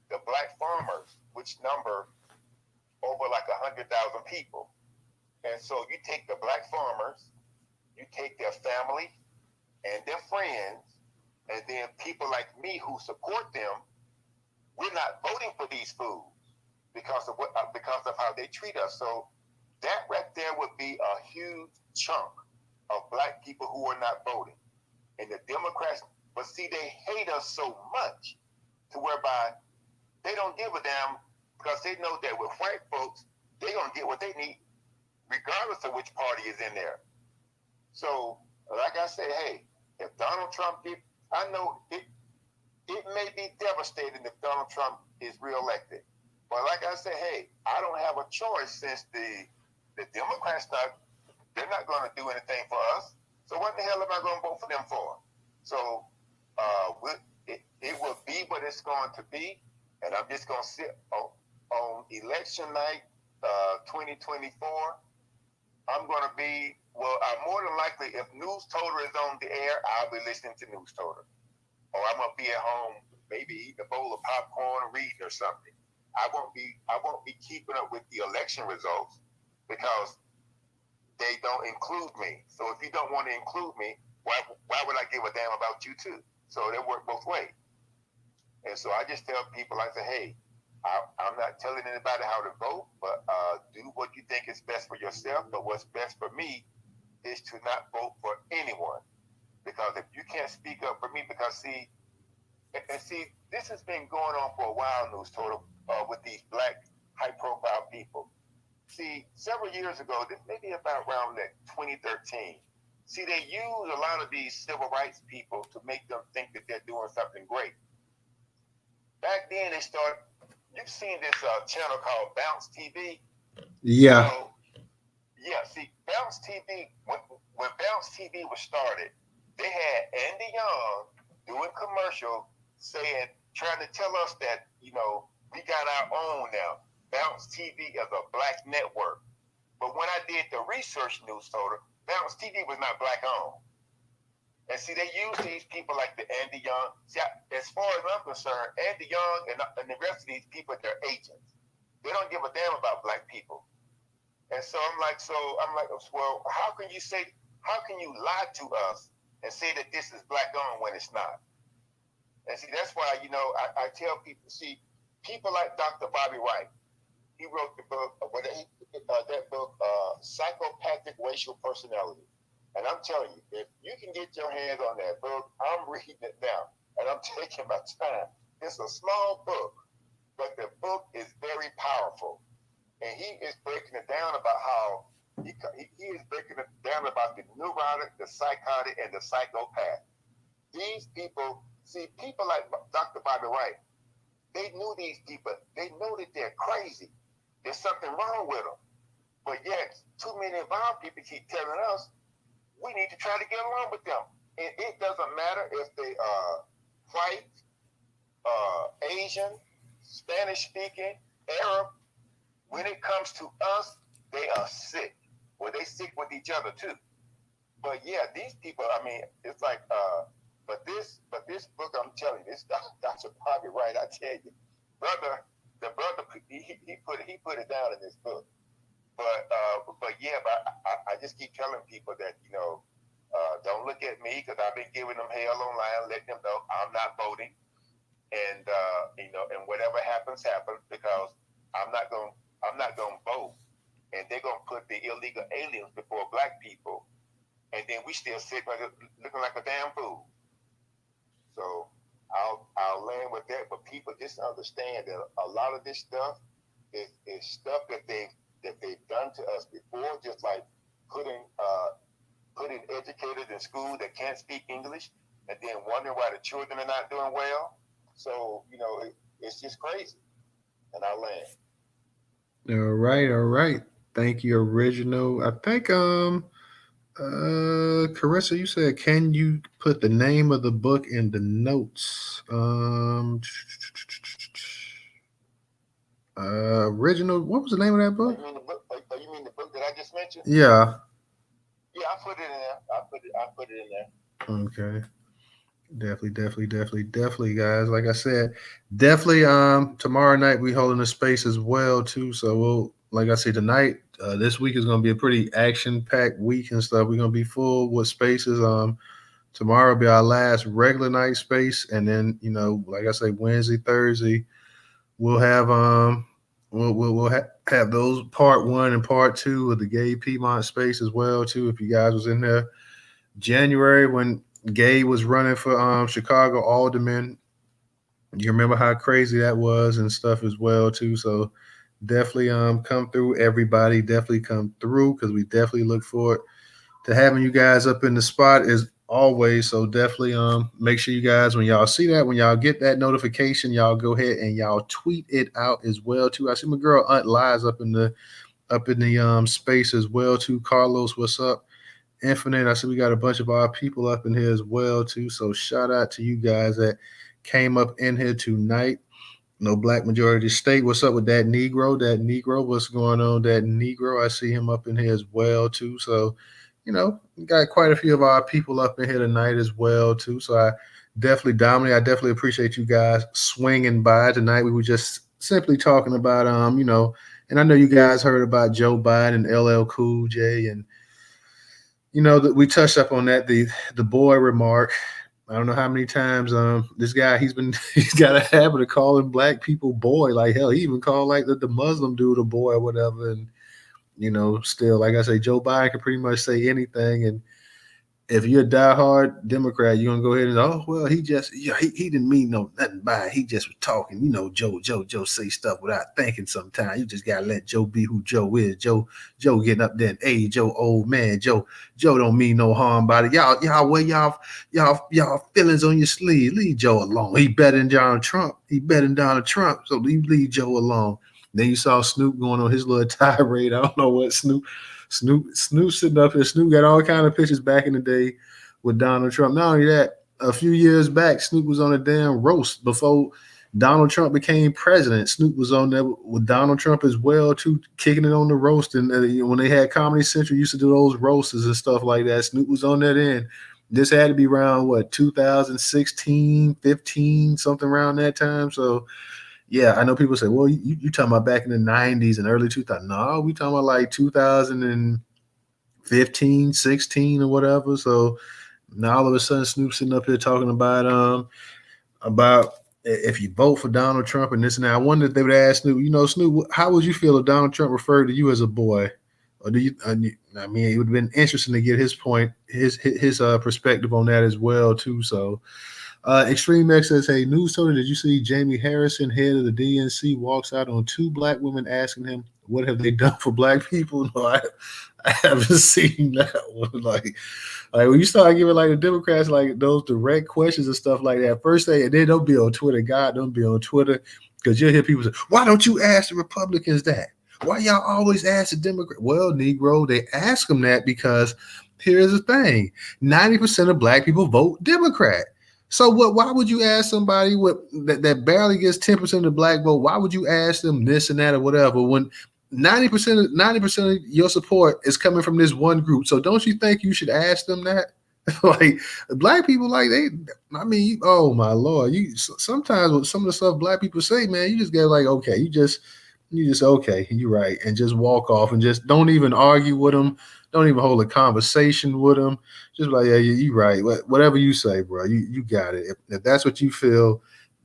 the Black farmers, which number over like 100,000 people. And so you take the Black farmers, you take their family and their friends, and then people like me who support them, we're not voting for these fools because of how they treat us. So that right there would be a huge chunk of Black people who are not voting. And the Democrats, but see, they hate us so much to whereby they don't give a damn, because they know that with white folks, they're going to get what they need, regardless of which party is in there. So, like I said, hey, if Donald Trump I know it may be devastating if Donald Trump is reelected. But like I said, hey, I don't have a choice since the Democrats they're not going to do anything for us. So what the hell am I going to vote for them for? So it will be what it's going to be. And I'm just going to sit on election night 2024. I'm going to be, more than likely, if Newstoter is on the air, I'll be listening to Newstoter. Or I'm going to be at home, maybe eating a bowl of popcorn or reading or something. I won't be keeping up with the election results because they don't include me. So if you don't want to include me, why would I give a damn about you too? So they work both ways. And so I just tell people, I say, hey, I'm not telling anybody how to vote, but do what you think is best for yourself. But what's best for me is to not vote for anyone. Because if you can't speak up for me, because this has been going on for a while, Newstoter, with these Black high-profile people. See, several years ago, this maybe about around like 2013. See, they use a lot of these civil rights people to make them think that they're doing something great. Back then, they started. You've seen this channel called Bounce TV. Yeah. So, yeah, see, Bounce TV, when Bounce TV was started, they had Andy Young doing commercial saying, trying to tell us that, we got our own now. Bounce TV is a black network. But when I did the research, Newstoter, Bounce TV was not black owned. And see, they use these people like the Andy Young. See, as far as I'm concerned, Andy Young and the rest of these people, they're agents. They don't give a damn about black people. And so I'm like, well, how can you lie to us and say that this is black owned when it's not? And see, that's why, I tell people, see, people like Dr. Bobby Wright, he wrote the book, Psychopathic Racial Personality. And I'm telling you, if you can get your hands on that book, I'm reading it now, and I'm taking my time. It's a small book, but the book is very powerful. And he is breaking it down about how he is breaking it down about the neurotic, the psychotic, and the psychopath. These people, see, people like Dr. Bobby Wright, they knew these people. They know that they're crazy. There's something wrong with them. But yet, too many of our people keep telling us we need to try to get along with them. And it doesn't matter if they are white, Asian, Spanish-speaking, Arab. When it comes to us, they are sick. Well, they sick with each other too. But yeah, these people, I mean, it's like, but this book, I'm telling you, this Dr. Bobby Wright, I tell you, the brother, he put it down in this book. But I just keep telling people that, don't look at me because I've been giving them hell online, letting them know I'm not voting, and and whatever happens because I'm not going to vote, and they're going to put the illegal aliens before black people, and then we still sit looking like a damn fool. So I'll land with that, but people just understand that a lot of this stuff is stuff that they've done to us before, just like putting educators in school that can't speak English, and then wondering why the children are not doing well. So it's just crazy, and I land. All right. Thank you, original. I think Carissa, you said can you put the name of the book in the notes? Original, what was the name of that book? You mean the book? You mean the book that I just mentioned? Yeah. Yeah, I put it in there. I put it in there. Okay. Definitely, guys. Like I said, definitely. Tomorrow night we holding a space as well too. So we'll, like I said, tonight. This week is going to be a pretty action-packed week and stuff. We're going to be full with spaces. Tomorrow will be our last regular night space, and then like I say, Wednesday, Thursday, we'll have have those part 1 and part 2 of the Gay Piedmont space as well too. If you guys was in there January when Gay was running for Chicago Alderman, you remember how crazy that was and stuff as well too. So definitely come through, everybody. Definitely come through because we definitely look forward to having you guys up in the spot as always. So definitely make sure you guys, when y'all see that, when y'all get that notification, y'all go ahead and y'all tweet it out as well too. I see my girl Aunt Lies up in the space as well too. Carlos, what's up? Infinite, I see we got a bunch of our people up in here as well too. So shout out to you guys that came up in here tonight. No Black Majority State. What's up with that Negro? That Negro, what's going on? That Negro, I see him up in here as well too. So, we got quite a few of our people up in here tonight as well too. So I definitely appreciate you guys swinging by tonight. We were just simply talking about and I know you guys heard about Joe Biden, LL Cool J, and that we touched up on that, the boy remark. I don't know how many times this guy he's got a habit of calling black people boy. Like hell, he even called like the Muslim dude a boy or whatever. And still, like I say, Joe Biden can pretty much say anything. And if you're a diehard Democrat, you're gonna go ahead and he just he didn't mean nothing by it. He just was talking. Joe say stuff without thinking sometimes. You just gotta let Joe be who Joe is. Joe getting up there in age, Joe old man. Joe don't mean no harm by it. Y'all wear y'all feelings on your sleeve. Leave Joe alone. He better than Donald Trump. So leave Joe alone. Then you saw Snoop going on his little tirade. I don't know what Snoop sitting up here. Snoop got all kind of pictures back in the day with Donald Trump. Not only that, a few years back, Snoop was on a damn roast before Donald Trump became president. Snoop was on there with Donald Trump as well, too, kicking it on the roast. And when they had Comedy Central, used to do those roasts and stuff like that. Snoop was on that end. This had to be around 2016, 15, something around that time. So yeah, I know people say, well, you talking about back in the 90s and early 2000s. No, we talking about like 2015, 16 or whatever. So now all of a sudden Snoop's sitting up here talking about if you vote for Donald Trump and this and that. I wonder if they would ask Snoop, Snoop, how would you feel if Donald Trump referred to you as a boy? Or do you, I mean, it would have been interesting to get his point, his perspective on that as well, too. So Extreme X says, hey, Newstoter, did you see Jamie Harrison, head of the DNC, walks out on two black women asking him, what have they done for black people? No, I haven't seen that one. Like when you start giving like the Democrats like those direct questions and stuff like that, first they don't be on Twitter. God, don't be on Twitter, because you'll hear people say, why don't you ask the Republicans that? Why y'all always ask the Democrat? Well, Negro, they ask them that because here's the thing: 90% of black people vote Democrat. So what? Why would you ask somebody that barely gets 10% of the black vote? Why would you ask them this and that or whatever when 90% of your support is coming from this one group? So don't you think you should ask them that? Like black people, oh my Lord, sometimes with some of the stuff black people say, man, you just get like, okay, you just okay, you're right, and just walk off and just don't even argue with them. Don't even hold a conversation with them. Just like, yeah, you're right. Whatever you say, bro, you got it. If that's what you feel,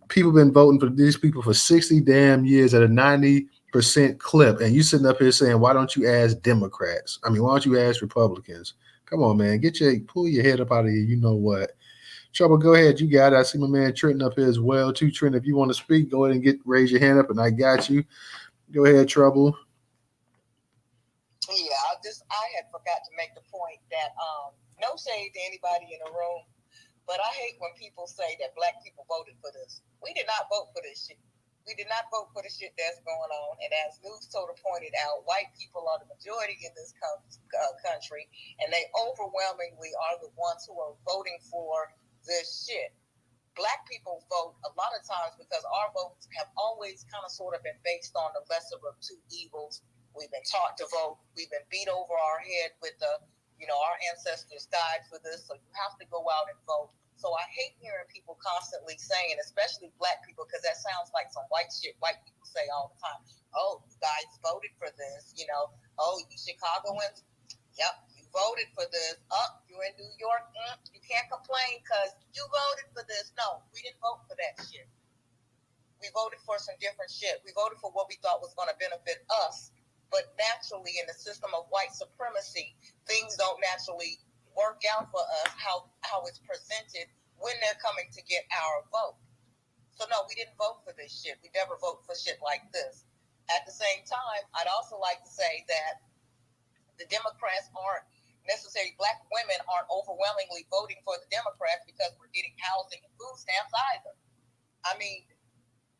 people been voting for these people for 60 damn years at a 90% clip, and you sitting up here saying, why don't you ask Democrats? I mean, why don't you ask Republicans? Come on, man, pull your head up out of here. You know what? Trouble, go ahead. You got it. I see my man Trenton up here as well, too. Trenton, if you want to speak, go ahead and raise your hand up, and I got you. Go ahead, Trouble. Yeah, I had forgot to make the point that no shade to anybody in the room, but I hate when people say that black people voted for this. We did not vote for this shit. We did not vote for the shit that's going on. And as Newstoter pointed out, white people are the majority in this country, and they overwhelmingly are the ones who are voting for this shit. Black people vote a lot of times because our votes have always kind of sort of been based on the lesser of two evils. We've been taught to vote. We've been beat over our head with our ancestors died for this, so you have to go out and vote. So I hate hearing people constantly saying, especially black people, because that sounds like some white shit white people say all the time. Oh, you guys voted for this, Oh, you Chicagoans? Yep, you voted for this. Oh, you're in New York? You can't complain because you voted for this. No, we didn't vote for that shit. We voted for some different shit. We voted for what we thought was going to benefit us. But naturally, in the system of white supremacy, things don't naturally work out for us how it's presented when they're coming to get our vote. So no, we didn't vote for this shit. We never vote for shit like this. At the same time, I'd also like to say that the Democrats aren't necessarily, black women aren't overwhelmingly voting for the Democrats because we're getting housing and food stamps either. I mean,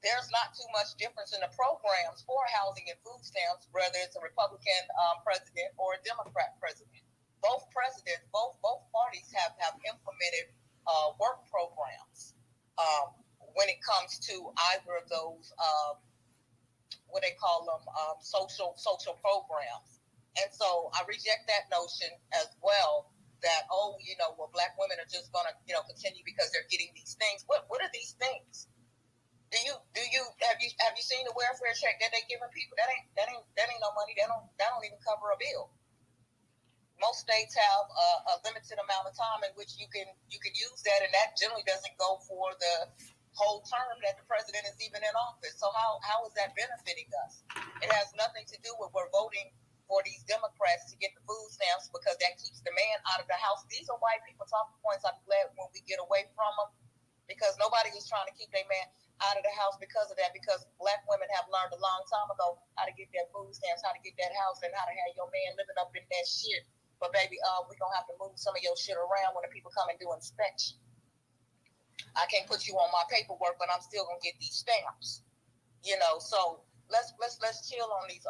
there's not too much difference in the programs for housing and food stamps, whether it's a Republican president or a Democrat president. Both presidents, both parties have implemented work programs when it comes to either of those, what they call them, social programs. And so I reject that notion as well that, black women are just going to, continue because they're getting these things. What are these things? Have you seen the welfare check that they giving people? That ain't no money. That don't even cover a bill. Most states have a limited amount of time in which you can use that, and that generally doesn't go for the whole term that the president is even in office. So how is that benefiting us? It has nothing to do with we're voting for these Democrats to get the food stamps because that keeps the man out of the house. These are white people talking points. I'm glad when we get away from them because nobody is trying to keep their man out of the house because of that, because black women have learned a long time ago how to get that food stamps, how to get that house, and how to have your man living up in that shit. But baby, we're going to have to move some of your shit around when the people come and do inspection. I can't put you on my paperwork, but I'm still going to get these stamps. You know, so let's chill on these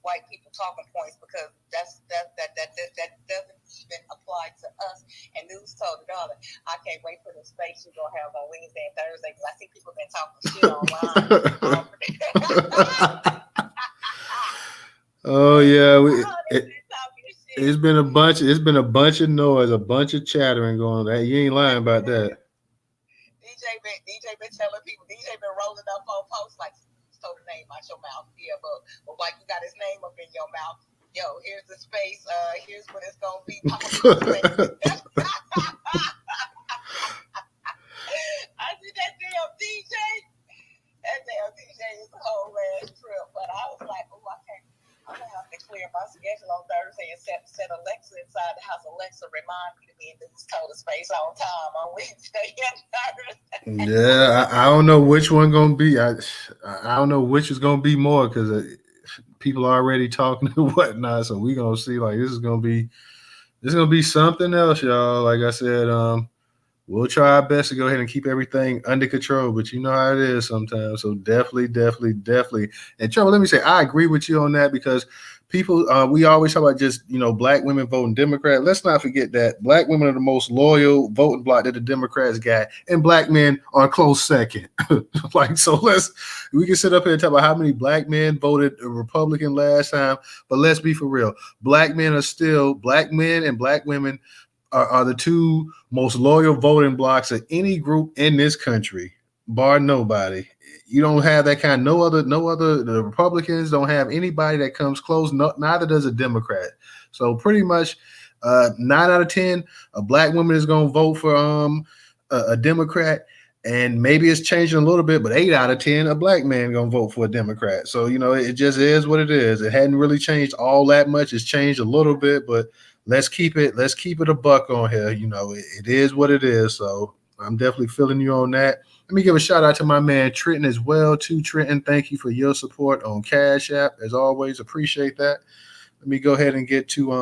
white people talking points because that doesn't even apply to us. And Newstoter, darling, I can't wait for the space you're gonna have on Wednesday and Thursday because I see people been talking shit online. Oh yeah, it's been a bunch of noise, a bunch of chattering going on. You ain't lying about that. DJ been telling people, DJ been rolling up on posts like, stole the name out your mouth. Yeah, but like you got his name up in your mouth. Yo, here's the space. Here's what it's gonna be. I see that damn DJ. That damn DJ is a whole ass trip. But I was like, oh, I'm gonna have to clear my schedule on Thursday and set Alexa inside the house. Alexa, remind me to be in this total space on time on Wednesday and Thursday. Yeah, I don't know which one gonna be. I don't know which is gonna be more because people are already talking and whatnot. So we gonna see. Like this is gonna be something else, y'all. Like I said, we'll try our best to go ahead and keep everything under control, but you know how it is sometimes. So definitely. And Trevor, let me say, I agree with you on that because people, we always talk about just, black women voting Democrat. Let's not forget that black women are the most loyal voting bloc that the Democrats got, and black men are a close second. So we can sit up here and talk about how many black men voted Republican last time, but let's be for real. Black men and black women are the two most loyal voting blocks of any group in this country, bar nobody. You don't have that kind. No other. The Republicans don't have anybody that comes close. Neither does a Democrat. So pretty much, 9 out of 10, a black woman is going to vote for a Democrat, and maybe it's changing a little bit, but 8 out of 10, a black man going to vote for a Democrat. So it just is what it is. It hadn't really changed all that much. It's changed a little bit, but let's keep it a buck on here. It is what it is. So I'm definitely feeling you on that. Let me give a shout out to my man Trenton as well too. Trenton, thank you for your support on Cash App. As always, appreciate that. Let me go ahead and get to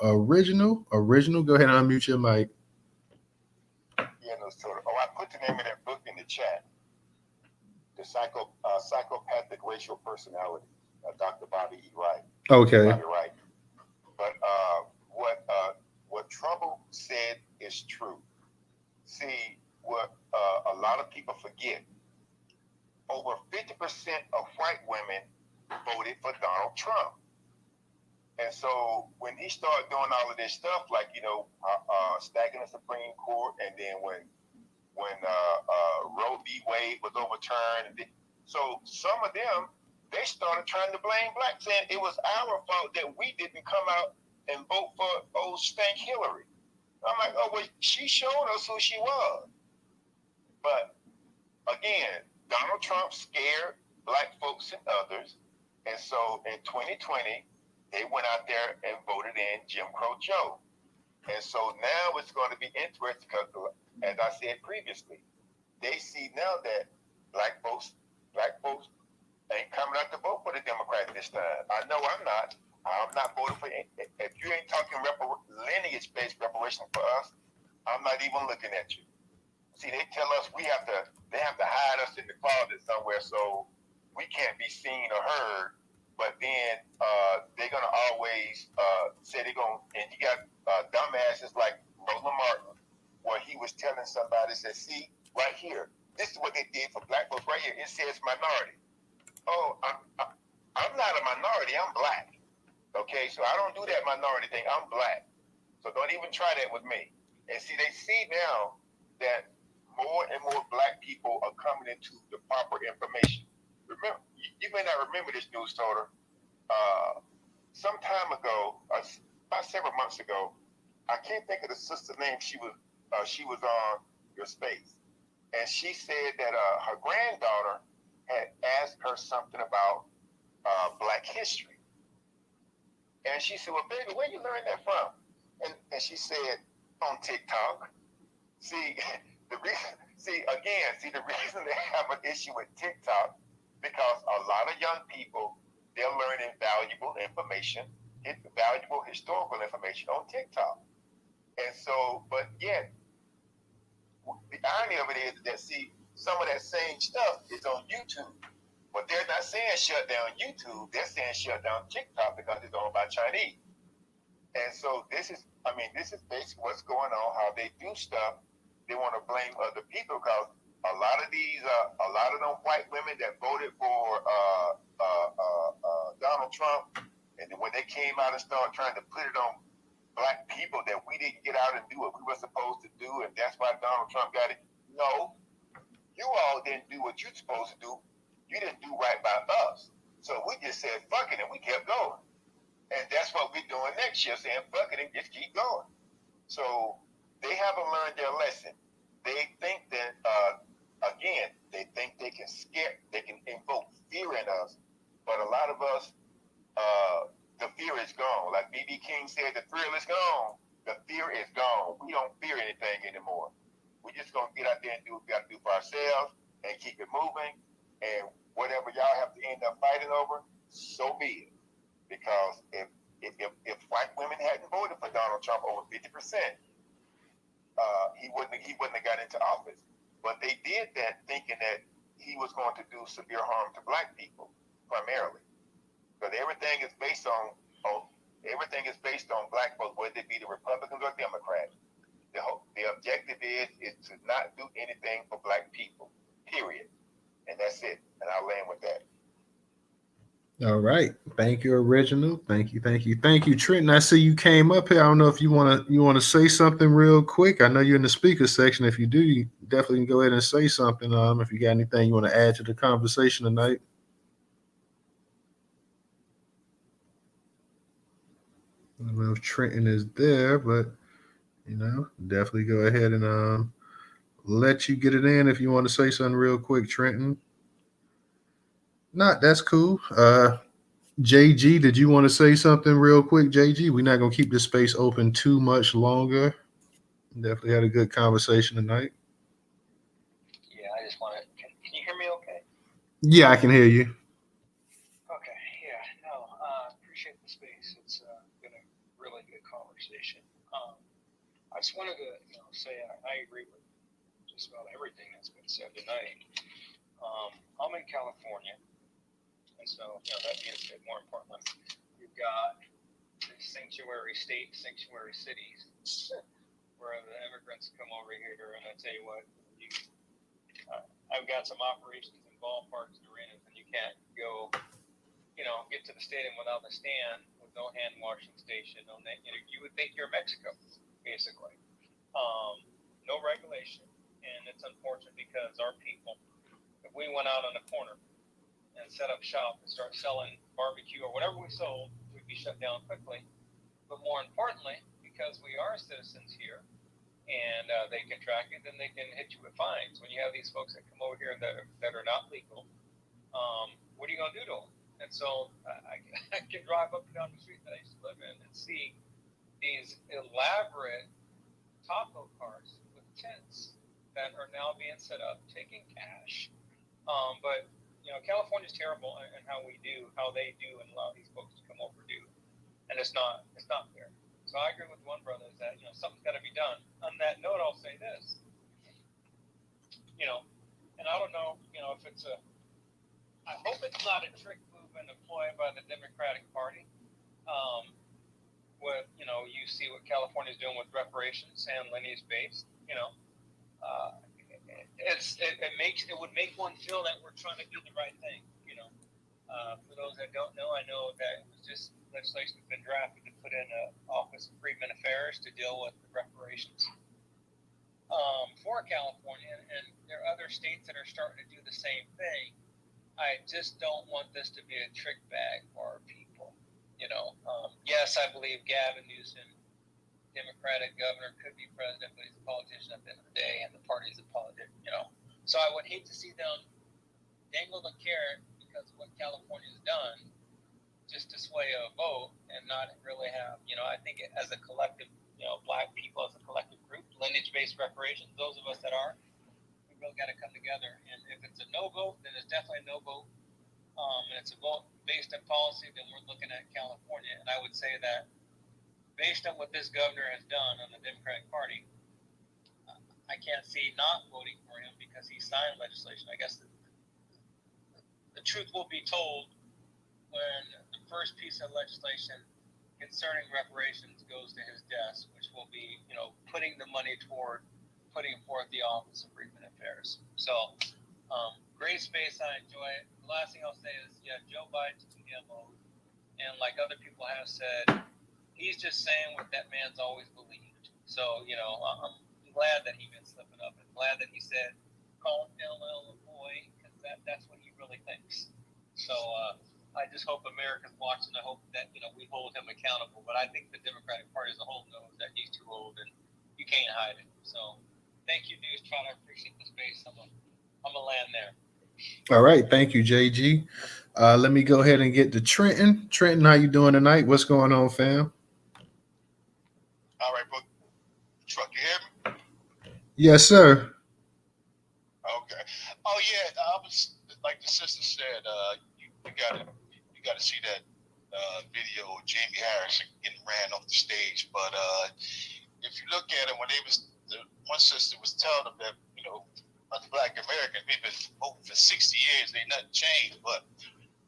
original. Go ahead and unmute your mic. Yeah, Newstoter. Oh, I put the name of that book in the chat. The Psychopathic Racial Personality, Dr. Bobby E. Wright. Okay. Bobby Wright. But what Trouble said is true. See, what a lot of people forget, over 50% of white women voted for Donald Trump. And so when he started doing all of this stuff, like, stacking the Supreme Court, and then when Roe v. Wade was overturned, so some of them, they started trying to blame blacks, saying it was our fault that we didn't come out and vote for old stank Hillary. I'm like, oh, well, she showed us who she was. But again, Donald Trump scared black folks and others. And so in 2020, they went out there and voted in Jim Crow Joe. And so now it's going to be interesting because, as I said previously, they see now that black folks ain't coming out to vote for the Democrats this time. I know I'm not. I'm not voting for it. If you ain't talking lineage-based reparations for us, I'm not even looking at you. See, they tell us they have to hide us in the closet somewhere so we can't be seen or heard. But then they're gonna always say they're gonna. And you got dumbasses like Roland Martin, where he was telling somebody, said, "See, right here, this is what they did for black folks. Right here, it says minority. Oh, I'm not a minority. I'm black. Okay, so I don't do that minority thing. I'm black. So don't even try that with me." And see, they see now that more and more black people are coming into the proper information. Remember, you may not remember this, Newstoter. Some time ago, about several months ago, I can't think of the sister's name. She was on your space, and she said that her granddaughter had asked her something about Black history. And she said, well, baby, where you learn that from? And she said, on TikTok. See, the reason they have an issue with TikTok, because a lot of young people, they're learning valuable information, valuable historical information on TikTok. And so, but yet, the irony of it is that, see, some of that same stuff is on YouTube. But they're not saying shut down YouTube. They're saying shut down TikTok because it's owned by Chinese. And so this is basically what's going on, how they do stuff. They want to blame other people because a lot of them white women that voted for Donald Trump, and when they came out and started trying to put it on Black people that we didn't get out and do what we were supposed to do, and that's why Donald Trump got it. No, you all didn't do what you're supposed to do. You didn't do right by us. So we just said fuck it and we kept going. And that's what we're doing next year, saying fuck it and just keep going. So they haven't learned their lesson. They think that, again, they think they can invoke fear in us. But a lot of us, the fear is gone. Like B.B. King said, the thrill is gone. The fear is gone. We don't fear anything anymore. We're just going to get out there and do what we got to do for ourselves and keep it moving. And whatever y'all have to end up fighting over, so be it. Because if white women hadn't voted for Donald Trump over 50%, he wouldn't have got into office. But they did that thinking that he was going to do severe harm to Black people primarily, because everything is based on Black folks, whether it be the Republicans or Democrats. The objective is to not do anything for Black people. Period. And that's it. And I'll land with that. All right. Thank you, Original. Thank you, Trenton. I see you came up here. I don't know if you wanna say something real quick. I know you're in the speaker section. If you do, you definitely can go ahead and say something. If you got anything you want to add to the conversation tonight. I don't know if Trenton is there, but definitely go ahead and let you get it in if you want to say something real quick, Trenton. Not, that's cool. JG, did you want to say something real quick, JG? We're not going to keep this space open too much longer. Definitely had a good conversation tonight. Yeah, I just want to. Can you hear me okay? Yeah, I can hear you. Okay, yeah, no, appreciate the space. It's been a really good conversation. I just wanted to say I agree with just about everything that's been said tonight. I'm in California. And so, that being said, more importantly, you've got the sanctuary state, sanctuary cities, where the immigrants come over here. And I tell you what, I've got some operations in ballparks and arenas, and you can't go, get to the stadium without a stand with no hand washing station. You would think you're Mexico, basically. No regulation, and it's unfortunate because our people, if we went out on the corner and set up shop and start selling barbecue or whatever we sold, we'd be shut down quickly. But more importantly, because we are citizens here and they can track it, then they can hit you with fines. When you have these folks that come over here that are not legal, what are you going to do to them? And so I can drive up and down the street that I used to live in and see these elaborate taco carts with tents that are now being set up, taking cash. But California's terrible in how they do and allow these folks to come over do. And it's not fair. So I agree with one brother is that, something's got to be done. On that note, I'll say this, and I don't know, if I hope it's not a trick movement employed by the Democratic Party. You see what California's doing with reparations and lineage-based, it would make one feel that we're trying to do the right thing. For those that don't know, I know that it was just legislation has been drafted to put in an Office of Freedmen Affairs to deal with the reparations for California, and there are other states that are starting to do the same thing. I just don't want this to be a trick bag for our people. Yes, I believe Gavin Newsom, Democratic governor, could be president, but he's a politician at the end of the day, and the party's a politician. So I would hate to see them dangle the carrot because of what California's done just to sway a vote and not really have, I think as a collective, Black people as a collective group, lineage-based reparations, those of us that are, we really got to come together. And if it's a no vote, then it's definitely a no vote. And it's a vote based on policy, then we're looking at California. And I would say that based on what this governor has done on the Democratic Party, I can't see not voting for him because he signed legislation. I guess the truth will be told when the first piece of legislation concerning reparations goes to his desk, which will be, putting the money toward putting forth the Office of Freedmen Affairs. So, great space. I enjoy it. The last thing I'll say is, Joe Biden's TMO, and like other people have said, he's just saying what that man's always believed. So, I'm glad that he been slipping up, and glad that he said, call him LL a boy, because that's what he really thinks. So, I just hope America's watching. I hope that, we hold him accountable. But I think the Democratic Party as a whole knows that he's too old and you can't hide it. So thank you, Newstoter. I appreciate the space. I'm gonna land there. All right. Thank you, JG. Let me go ahead and get to Trenton. Trenton, how you doing tonight? What's going on, fam? All right, bro. Truck, you hear me? Yes, sir. Okay. Oh yeah, I was like the sister said. You gotta see that video of Jamie Harris getting ran off the stage. But if you look at it, when the one sister was telling them that as Black Americans, we've been voting for 60 years, ain't nothing changed. But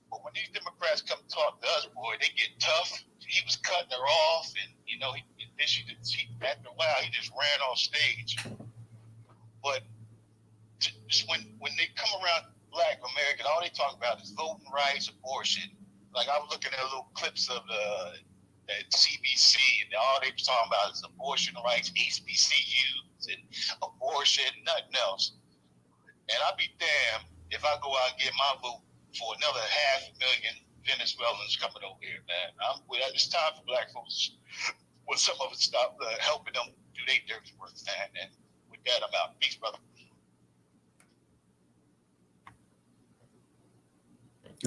when these Democrats come talk to us, boy, they get tough. He was cutting her off, and after a while, he just ran off stage. But when they come around Black American, all they talk about is voting rights, abortion. Like I was looking at little clips of the CBC, and all they were talking about is abortion rights, HBCUs, and abortion, nothing else. And I'd be damned if I go out and get my vote for another 500,000 Venezuelans coming over here, man. It's time for Black folks. Well, some of us stop helping them do their dirty work, man. And with that, I'm out. Peace, brother.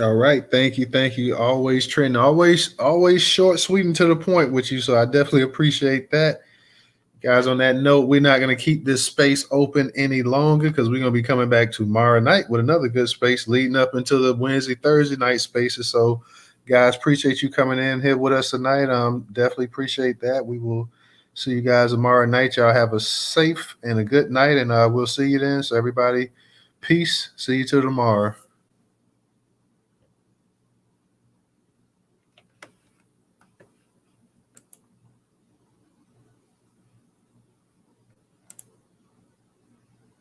All right. Thank you. Always trending. Always short, sweet, and to the point with you. So I definitely appreciate that. Guys, on that note, we're not going to keep this space open any longer because we're going to be coming back tomorrow night with another good space leading up into the Wednesday, Thursday night spaces. So, guys, appreciate you coming in here with us tonight. Definitely appreciate that. We will see you guys tomorrow night. Y'all have a safe and a good night, and we'll see you then. So, everybody, peace. See you till tomorrow.